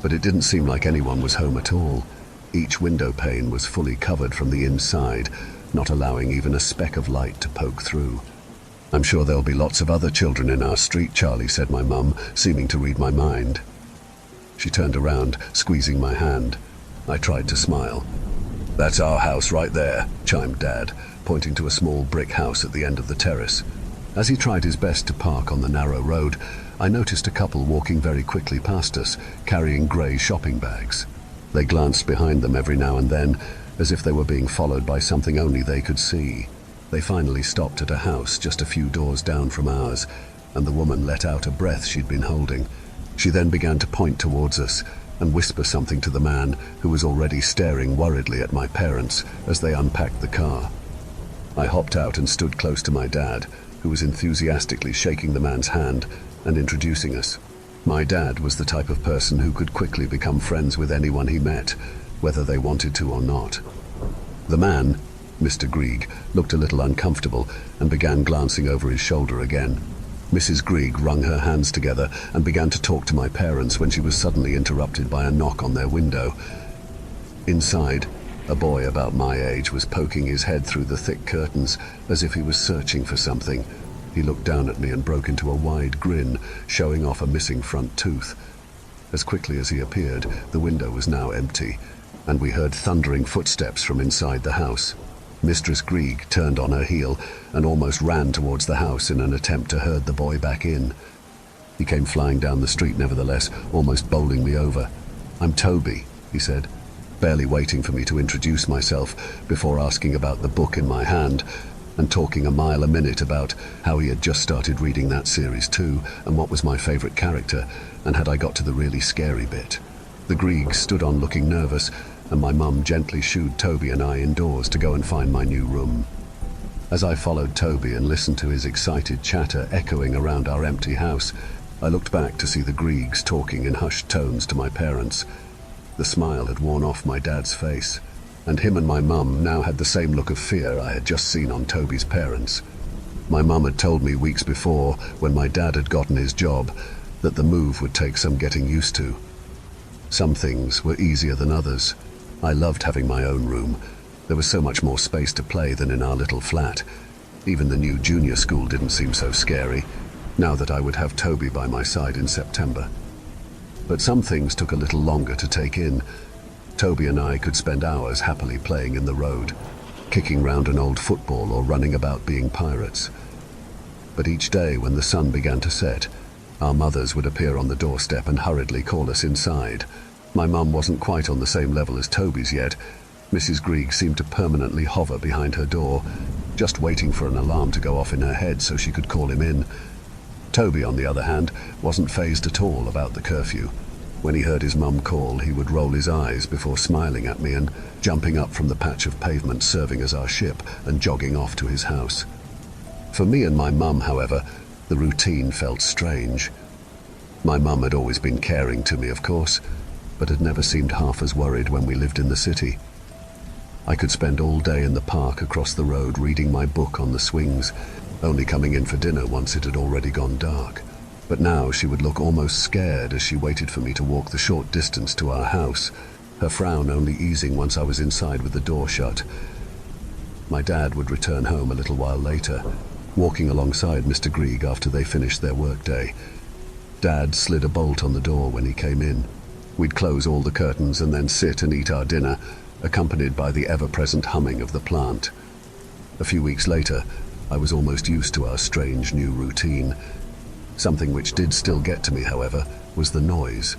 but it didn't seem like anyone was home at all. Each window pane was fully covered from the inside, not allowing even a speck of light to poke through. "I'm sure there'll be lots of other children in our street, Charlie," said my mum, seeming to read my mind. She turned around, squeezing my hand. I tried to smile. "That's our house right there," chimed Dad, pointing to a small brick house at the end of the terrace. As he tried his best to park on the narrow road, I noticed a couple walking very quickly past us, carrying grey shopping bags. They glanced behind them every now and then, as if they were being followed by something only they could see. They finally stopped at a house just a few doors down from ours, and the woman let out a breath she'd been holding. She then began to point towards us and whisper something to the man, who was already staring worriedly at my parents as they unpacked the car. I hopped out and stood close to my dad, who was enthusiastically shaking the man's hand and introducing us. My dad was the type of person who could quickly become friends with anyone he met, whether they wanted to or not. The man, Mr. Creak, looked a little uncomfortable and began glancing over his shoulder again. Mrs. Creak wrung her hands together and began to talk to my parents when she was suddenly interrupted by a knock on their window. Inside, a boy about my age was poking his head through the thick curtains as if he was searching for something. He looked down at me and broke into a wide grin, showing off a missing front tooth. As quickly as he appeared, the window was now empty, and we heard thundering footsteps from inside the house. Mistress Creak turned on her heel and almost ran towards the house in an attempt to herd the boy back in. He came flying down the street nevertheless, almost bowling me over. "I'm Toby," he said, barely waiting for me to introduce myself before asking about the book in my hand and talking a mile a minute about how he had just started reading that series too and what was my favorite character and had I got to the really scary bit. The Creaks stood on looking nervous, and my mum gently shooed Toby and I indoors to go and find my new room. As I followed Toby and listened to his excited chatter echoing around our empty house, I looked back to see the Creaks talking in hushed tones to my parents. The smile had worn off my dad's face, and him and my mum now had the same look of fear I had just seen on Toby's parents. My mum had told me weeks before, when my dad had gotten his job, that the move would take some getting used to. Some things were easier than others. I loved having my own room. There was so much more space to play than in our little flat. Even the new junior school didn't seem so scary, now that I would have Toby by my side in September. But some things took a little longer to take in. Toby and I could spend hours happily playing in the road, kicking round an old football or running about being pirates. But each day when the sun began to set, our mothers would appear on the doorstep and hurriedly call us inside. My mum wasn't quite on the same level as Toby's yet, Mrs. Greig seemed to permanently hover behind her door, just waiting for an alarm to go off in her head so she could call him in. Toby, on the other hand, wasn't fazed at all about the curfew. When he heard his mum call, he would roll his eyes before smiling at me and jumping up from the patch of pavement serving as our ship and jogging off to his house. For me and my mum, however, the routine felt strange. My mum had always been caring to me, of course, but had never seemed half as worried when we lived in the city. I could spend all day in the park across the road reading my book on the swings, only coming in for dinner once it had already gone dark. But now she would look almost scared as she waited for me to walk the short distance to our house, her frown only easing once I was inside with the door shut. My dad would return home a little while later, walking alongside Mr. Greig after they finished their workday. Dad slid a bolt on the door when he came in. We'd close all the curtains and then sit and eat our dinner, accompanied by the ever-present humming of the plant. A few weeks later, I was almost used to our strange new routine. Something which did still get to me, however, was the noise.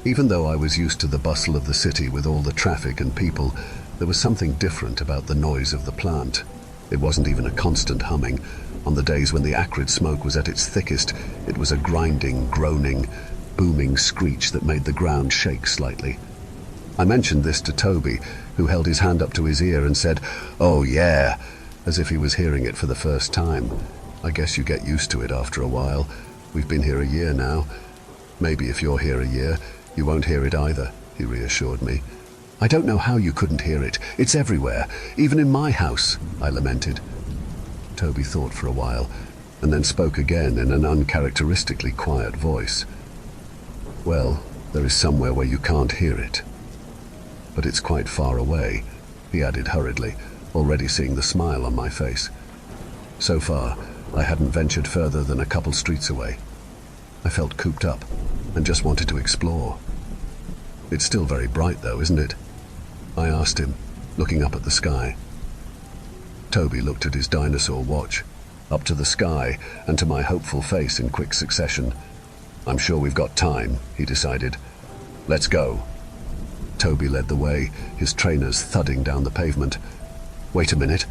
Even though I was used to the bustle of the city with all the traffic and people, there was something different about the noise of the plant. It wasn't even a constant humming. On the days when the acrid smoke was at its thickest, it was a grinding, groaning, booming screech that made the ground shake slightly. I mentioned this to Toby, who held his hand up to his ear and said, "Oh yeah," as if he was hearing it for the first time. I guess you get used to it after a while. We've been here a year now. Maybe if you're here a year, you won't hear it either, he reassured me. I don't know how you couldn't hear it. It's everywhere, even in my house, I lamented. Toby thought for a while, and then spoke again in an uncharacteristically quiet voice. Well, there is somewhere where you can't hear it. But it's quite far away, he added hurriedly, already seeing the smile on my face. So far, I hadn't ventured further than a couple streets away. I felt cooped up and just wanted to explore. It's still very bright though, isn't it? I asked him, looking up at the sky. Toby looked at his dinosaur watch, up to the sky and to my hopeful face in quick succession. I'm sure we've got time, he decided. Let's go. Toby led the way, his trainers thudding down the pavement. Wait a minute,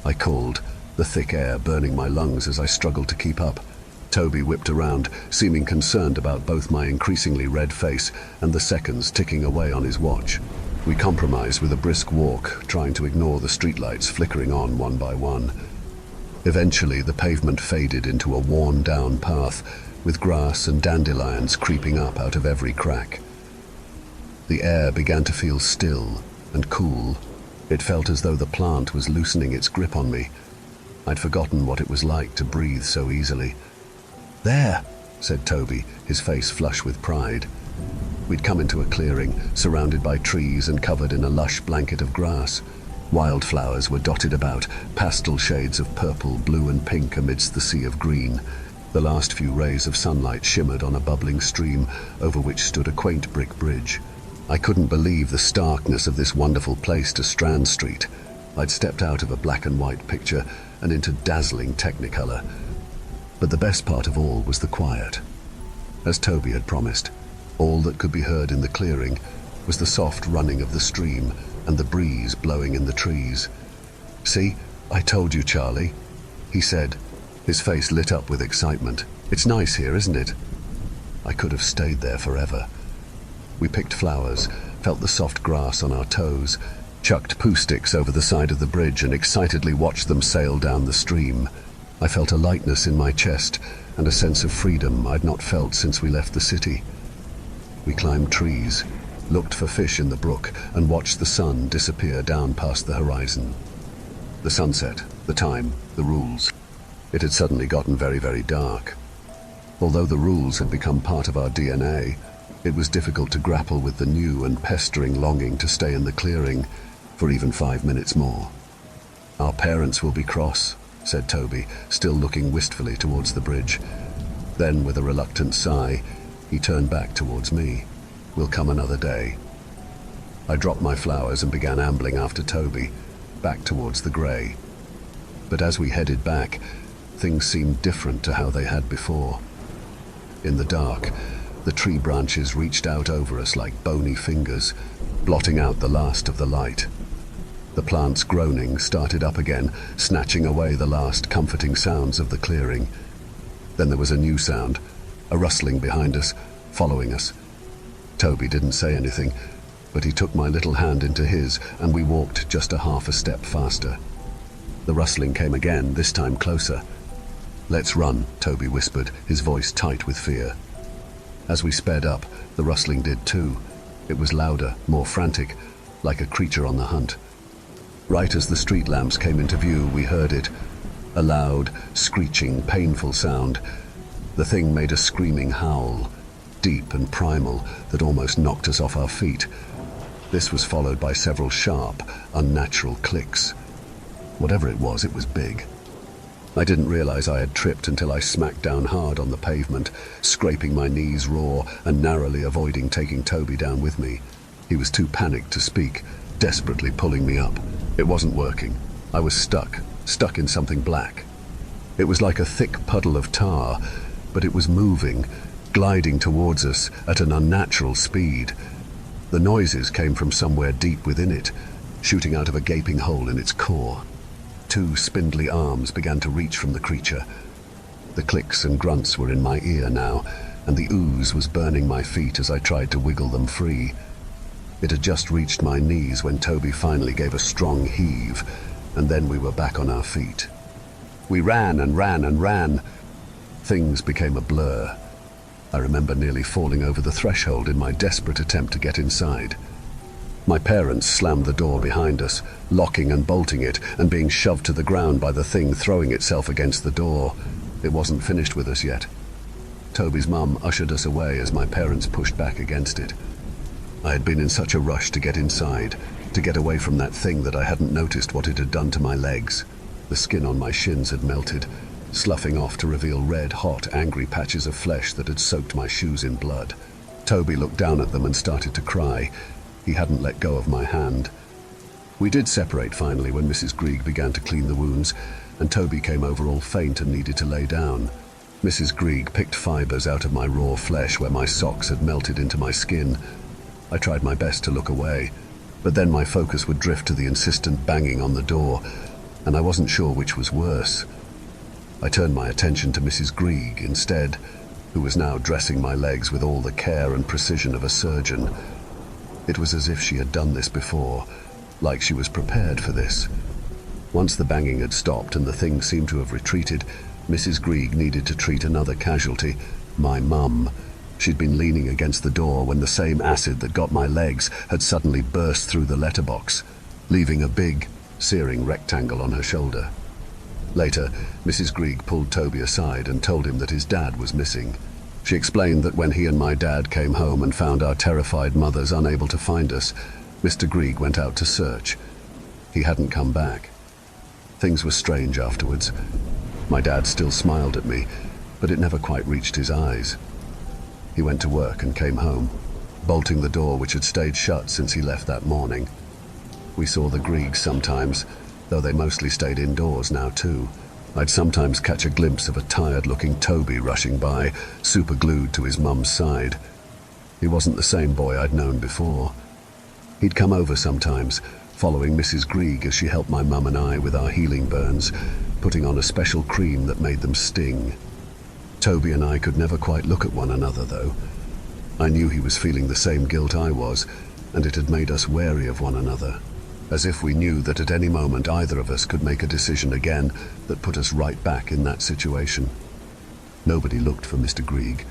I called, the thick air burning my lungs as I struggled to keep up. Toby whipped around, seeming concerned about both my increasingly red face and the seconds ticking away on his watch. We compromised with a brisk walk, trying to ignore the streetlights flickering on one by one. Eventually, the pavement faded into a worn-down path, with grass and dandelions creeping up out of every crack. The air began to feel still and cool. It felt as though the plant was loosening its grip on me. I'd forgotten what it was like to breathe so easily. There, said Toby, his face flush with pride. We'd come into a clearing, surrounded by trees and covered in a lush blanket of grass. Wildflowers were dotted about, pastel shades of purple, blue and pink amidst the sea of green. The last few rays of sunlight shimmered on a bubbling stream over which stood a quaint brick bridge. I couldn't believe the starkness of this wonderful place to Strand Street. I'd stepped out of a black and white picture and into dazzling technicolor. But the best part of all was the quiet. As Toby had promised, all that could be heard in the clearing was the soft running of the stream and the breeze blowing in the trees. See, I told you, Charlie, he said, his face lit up with excitement. It's nice here, isn't it? I could have stayed there forever. We picked flowers, felt the soft grass on our toes, chucked poo sticks over the side of the bridge and excitedly watched them sail down the stream. I felt a lightness in my chest and a sense of freedom I'd not felt since we left the city. We climbed trees, looked for fish in the brook, and watched the sun disappear down past the horizon. The sunset, the time, the rules. It had suddenly gotten very, very dark. Although the rules had become part of our DNA, it was difficult to grapple with the new and pestering longing to stay in the clearing for even 5 minutes more. Our parents will be cross, said Toby, still looking wistfully towards the bridge. Then, with a reluctant sigh, he turned back towards me. We'll come another day. I dropped my flowers and began ambling after Toby, back towards the grey. But as we headed back, things seemed different to how they had before. In the dark, the tree branches reached out over us like bony fingers, blotting out the last of the light. The plants groaning started up again, snatching away the last comforting sounds of the clearing. Then there was a new sound, a rustling behind us, following us. Toby didn't say anything, but he took my little hand into his, and we walked just a half a step faster. The rustling came again, this time closer. "Let's run," Toby whispered, his voice tight with fear. As we sped up, the rustling did too. It was louder, more frantic, like a creature on the hunt. Right as the street lamps came into view, we heard it. A loud, screeching, painful sound. The thing made a screaming howl, deep and primal, that almost knocked us off our feet. This was followed by several sharp, unnatural clicks. Whatever it was big. I didn't realize I had tripped until I smacked down hard on the pavement, scraping my knees raw and narrowly avoiding taking Toby down with me. He was too panicked to speak, desperately pulling me up. It wasn't working. I was stuck in something black. It was like a thick puddle of tar, but it was moving, gliding towards us at an unnatural speed. The noises came from somewhere deep within it, shooting out of a gaping hole in its core. Two spindly arms began to reach from the creature. The clicks and grunts were in my ear now, and the ooze was burning my feet as I tried to wiggle them free. It had just reached my knees when Toby finally gave a strong heave, and then we were back on our feet. We ran and ran and ran. Things became a blur. I remember nearly falling over the threshold in my desperate attempt to get inside. My parents slammed the door behind us, locking and bolting it, and being shoved to the ground by the thing throwing itself against the door. It wasn't finished with us yet. Toby's mum ushered us away as my parents pushed back against it. I had been in such a rush to get inside, to get away from that thing, that I hadn't noticed what it had done to my legs. The skin on my shins had melted, sloughing off to reveal red, hot, angry patches of flesh that had soaked my shoes in blood. Toby looked down at them and started to cry. He hadn't let go of my hand. We did separate finally when Mrs. Greig began to clean the wounds, and Toby came over all faint and needed to lay down. Mrs. Greig picked fibers out of my raw flesh where my socks had melted into my skin. I tried my best to look away, but then my focus would drift to the insistent banging on the door, and I wasn't sure which was worse. I turned my attention to Mrs. Greig instead, who was now dressing my legs with all the care and precision of a surgeon. It was as if she had done this before, like she was prepared for this. Once the banging had stopped and the thing seemed to have retreated, Mrs. Greig needed to treat another casualty, my mum. She'd been leaning against the door when the same acid that got my legs had suddenly burst through the letterbox, leaving a big, searing rectangle on her shoulder. Later, Mrs. Greig pulled Toby aside and told him that his dad was missing. She explained that when he and my dad came home and found our terrified mothers unable to find us, Mr. Greig went out to search. He hadn't come back. Things were strange afterwards. My dad still smiled at me, but it never quite reached his eyes. He went to work and came home, bolting the door which had stayed shut since he left that morning. We saw the Greigs sometimes, though they mostly stayed indoors now too. I'd sometimes catch a glimpse of a tired-looking Toby rushing by, superglued to his mum's side. He wasn't the same boy I'd known before. He'd come over sometimes, following Mrs. Greig as she helped my mum and I with our healing burns, putting on a special cream that made them sting. Toby and I could never quite look at one another, though. I knew he was feeling the same guilt I was, and it had made us wary of one another, as if we knew that at any moment either of us could make a decision again that put us right back in that situation. Nobody looked for Mr. Greig.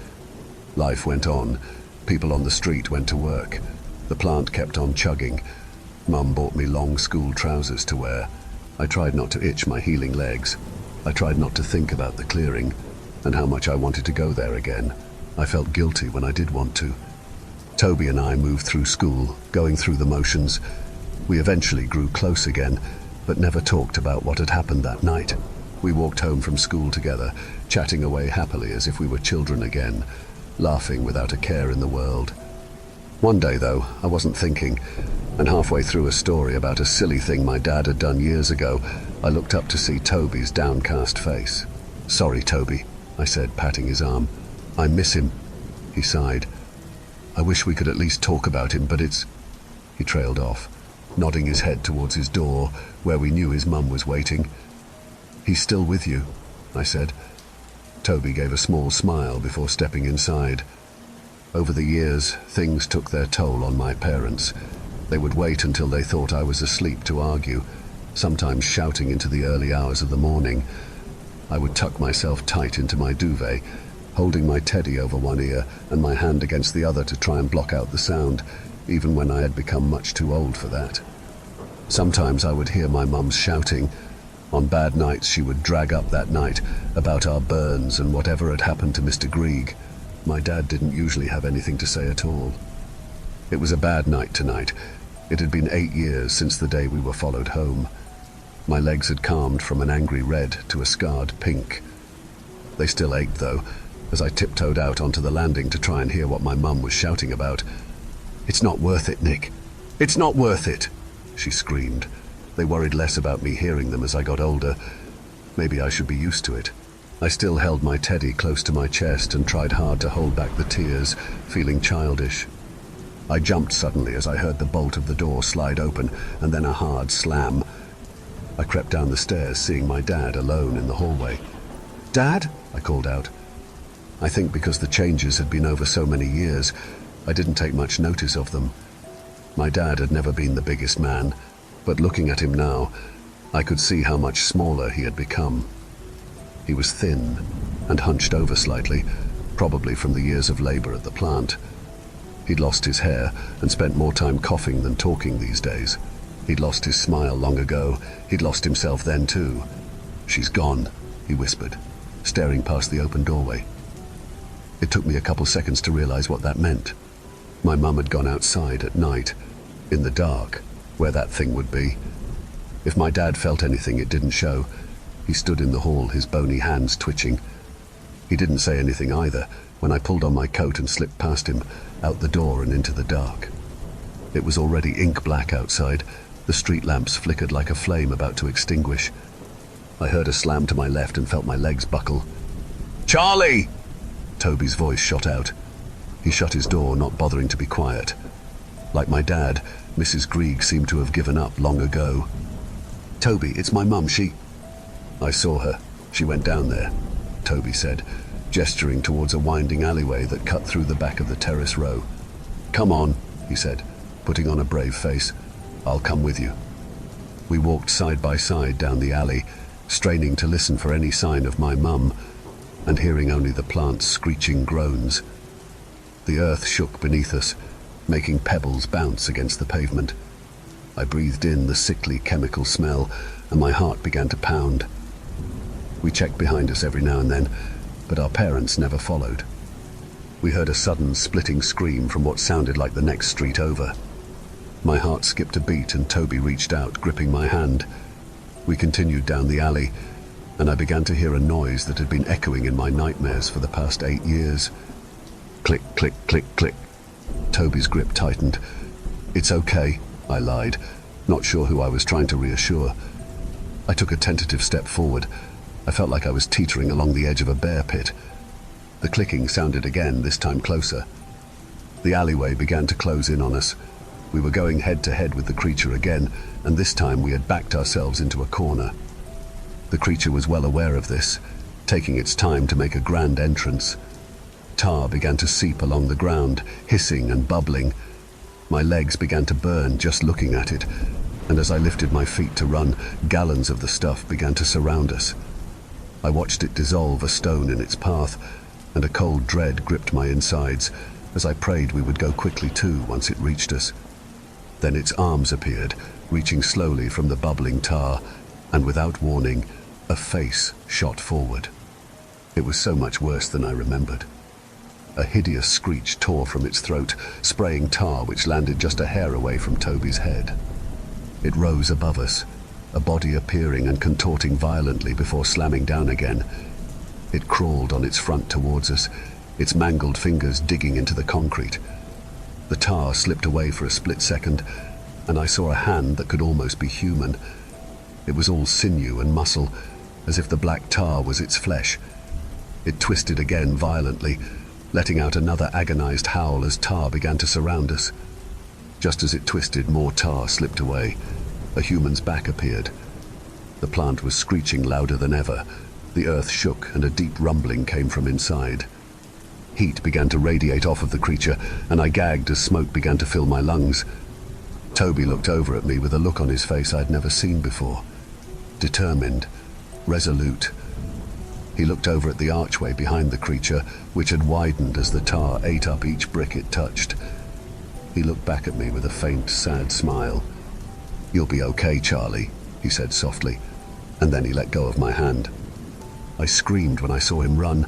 Life went on. People on the street went to work. The plant kept on chugging. Mum bought me long school trousers to wear. I tried not to itch my healing legs. I tried not to think about the clearing and how much I wanted to go there again. I felt guilty when I did want to. Toby and I moved through school, going through the motions. We eventually grew close again, but never talked about what had happened that night. We walked home from school together, chatting away happily as if we were children again, laughing without a care in the world. One day, though, I wasn't thinking, and halfway through a story about a silly thing my dad had done years ago, I looked up to see Toby's downcast face. "Sorry, Toby," I said, patting his arm. "I miss him," he sighed. "I wish we could at least talk about him, but it's..." He trailed off. nodding his head towards his door, where we knew his mum was waiting. "He's still with you," I said. Toby gave a small smile before stepping inside. Over the years, things took their toll on my parents. They would wait until they thought I was asleep to argue, sometimes shouting into the early hours of the morning. I would tuck myself tight into my duvet, holding my teddy over one ear and my hand against the other to try and block out the sound, even when I had become much too old for that. Sometimes I would hear my mum shouting. On bad nights she would drag up that night about our burns and whatever had happened to Mr. Grieg. My dad didn't usually have anything to say at all. It was a bad night tonight. It had been 8 years since the day we were followed home. My legs had calmed from an angry red to a scarred pink. They still ached, though, as I tiptoed out onto the landing to try and hear what my mum was shouting about. "It's not worth it, Nick. It's not worth it," she screamed. They worried less about me hearing them as I got older. Maybe I should be used to it. I still held my teddy close to my chest and tried hard to hold back the tears, feeling childish. I jumped suddenly as I heard the bolt of the door slide open and then a hard slam. I crept down the stairs, seeing my dad alone in the hallway. "Dad?" I called out. I think because the changes had been over so many years, I didn't take much notice of them. My dad had never been the biggest man, but looking at him now, I could see how much smaller he had become. He was thin and hunched over slightly, probably from the years of labor at the plant. He'd lost his hair and spent more time coughing than talking these days. He'd lost his smile long ago. He'd lost himself then too. "She's gone," he whispered, staring past the open doorway. It took me a couple seconds to realize what that meant. My mum had gone outside at night, in the dark, where that thing would be. If my dad felt anything, it didn't show. He stood in the hall, his bony hands twitching. He didn't say anything either when I pulled on my coat and slipped past him, out the door and into the dark. It was already ink black outside. The street lamps flickered like a flame about to extinguish. I heard a slam to my left and felt my legs buckle. "Charlie!" Toby's voice shot out. He shut his door, not bothering to be quiet. Like my dad, Mrs. Grieg seemed to have given up long ago. "Toby, it's my mum, she—" "I saw her. She went down there," Toby said, gesturing towards a winding alleyway that cut through the back of the terrace row. "Come on," he said, putting on a brave face. "I'll come with you." We walked side by side down the alley, straining to listen for any sign of my mum, and hearing only the plant's screeching groans. The earth shook beneath us, making pebbles bounce against the pavement. I breathed in the sickly chemical smell, and my heart began to pound. We checked behind us every now and then, but our parents never followed. We heard a sudden splitting scream from what sounded like the next street over. My heart skipped a beat and Toby reached out, gripping my hand. We continued down the alley, and I began to hear a noise that had been echoing in my nightmares for the past 8 years. Click, click, click, click. Toby's grip tightened. "It's okay," I lied, not sure who I was trying to reassure. I took a tentative step forward. I felt like I was teetering along the edge of a bear pit. The clicking sounded again, this time closer. The alleyway began to close in on us. We were going head to head with the creature again, and this time we had backed ourselves into a corner. The creature was well aware of this, taking its time to make a grand entrance. Tar began to seep along the ground, hissing and bubbling. My legs began to burn just looking at it, and as I lifted my feet to run, gallons of the stuff began to surround us. I watched it dissolve a stone in its path, and a cold dread gripped my insides as I prayed we would go quickly too once it reached us. Then its arms appeared, reaching slowly from the bubbling tar, and without warning, a face shot forward. It was so much worse than I remembered. A hideous screech tore from its throat, spraying tar which landed just a hair away from Toby's head. It rose above us, a body appearing and contorting violently before slamming down again. It crawled on its front towards us, its mangled fingers digging into the concrete. The tar slipped away for a split second, and I saw a hand that could almost be human. It was all sinew and muscle, as if the black tar was its flesh. It twisted again violently, letting out another agonized howl as tar began to surround us. Just as it twisted, more tar slipped away. A human's back appeared. The plant was screeching louder than ever. The earth shook and a deep rumbling came from inside. Heat began to radiate off of the creature, and I gagged as smoke began to fill my lungs. Toby looked over at me with a look on his face I'd never seen before. Determined, resolute. He looked over at the archway behind the creature, which had widened as the tar ate up each brick it touched. He looked back at me with a faint, sad smile. "You'll be okay, Charlie," he said softly, and then he let go of my hand. I screamed when I saw him run,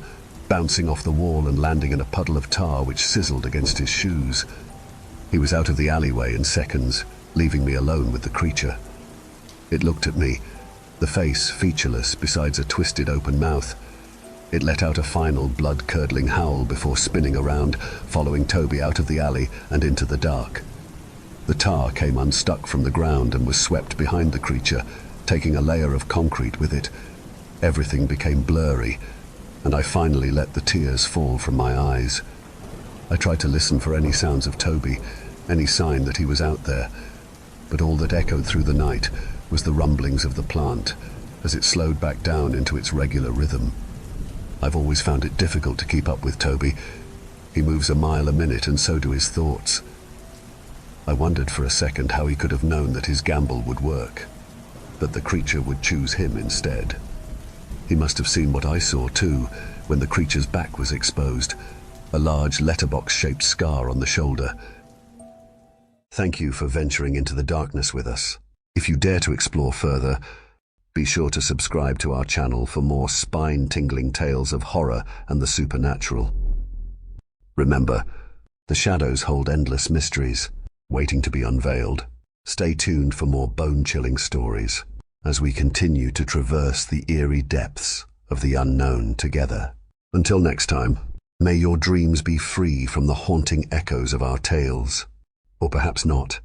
bouncing off the wall and landing in a puddle of tar which sizzled against his shoes. He was out of the alleyway in seconds, leaving me alone with the creature. It looked at me, the face featureless besides a twisted open mouth. It let out a final blood-curdling howl before spinning around, following Toby out of the alley and into the dark. The tar came unstuck from the ground and was swept behind the creature, taking a layer of concrete with it. Everything became blurry, and I finally let the tears fall from my eyes. I tried to listen for any sounds of Toby, any sign that he was out there, but all that echoed through the night was the rumblings of the plant as it slowed back down into its regular rhythm. I've always found it difficult to keep up with Toby. He moves a mile a minute, and so do his thoughts. I wondered for a second how he could have known that his gamble would work, that the creature would choose him instead. He must have seen what I saw too, when the creature's back was exposed, a large letterbox-shaped scar on the shoulder. Thank you for venturing into the darkness with us. If you dare to explore further, be sure to subscribe to our channel for more spine-tingling tales of horror and the supernatural. Remember, the shadows hold endless mysteries, waiting to be unveiled. Stay tuned for more bone-chilling stories as we continue to traverse the eerie depths of the unknown together. Until next time, may your dreams be free from the haunting echoes of our tales. Or perhaps not.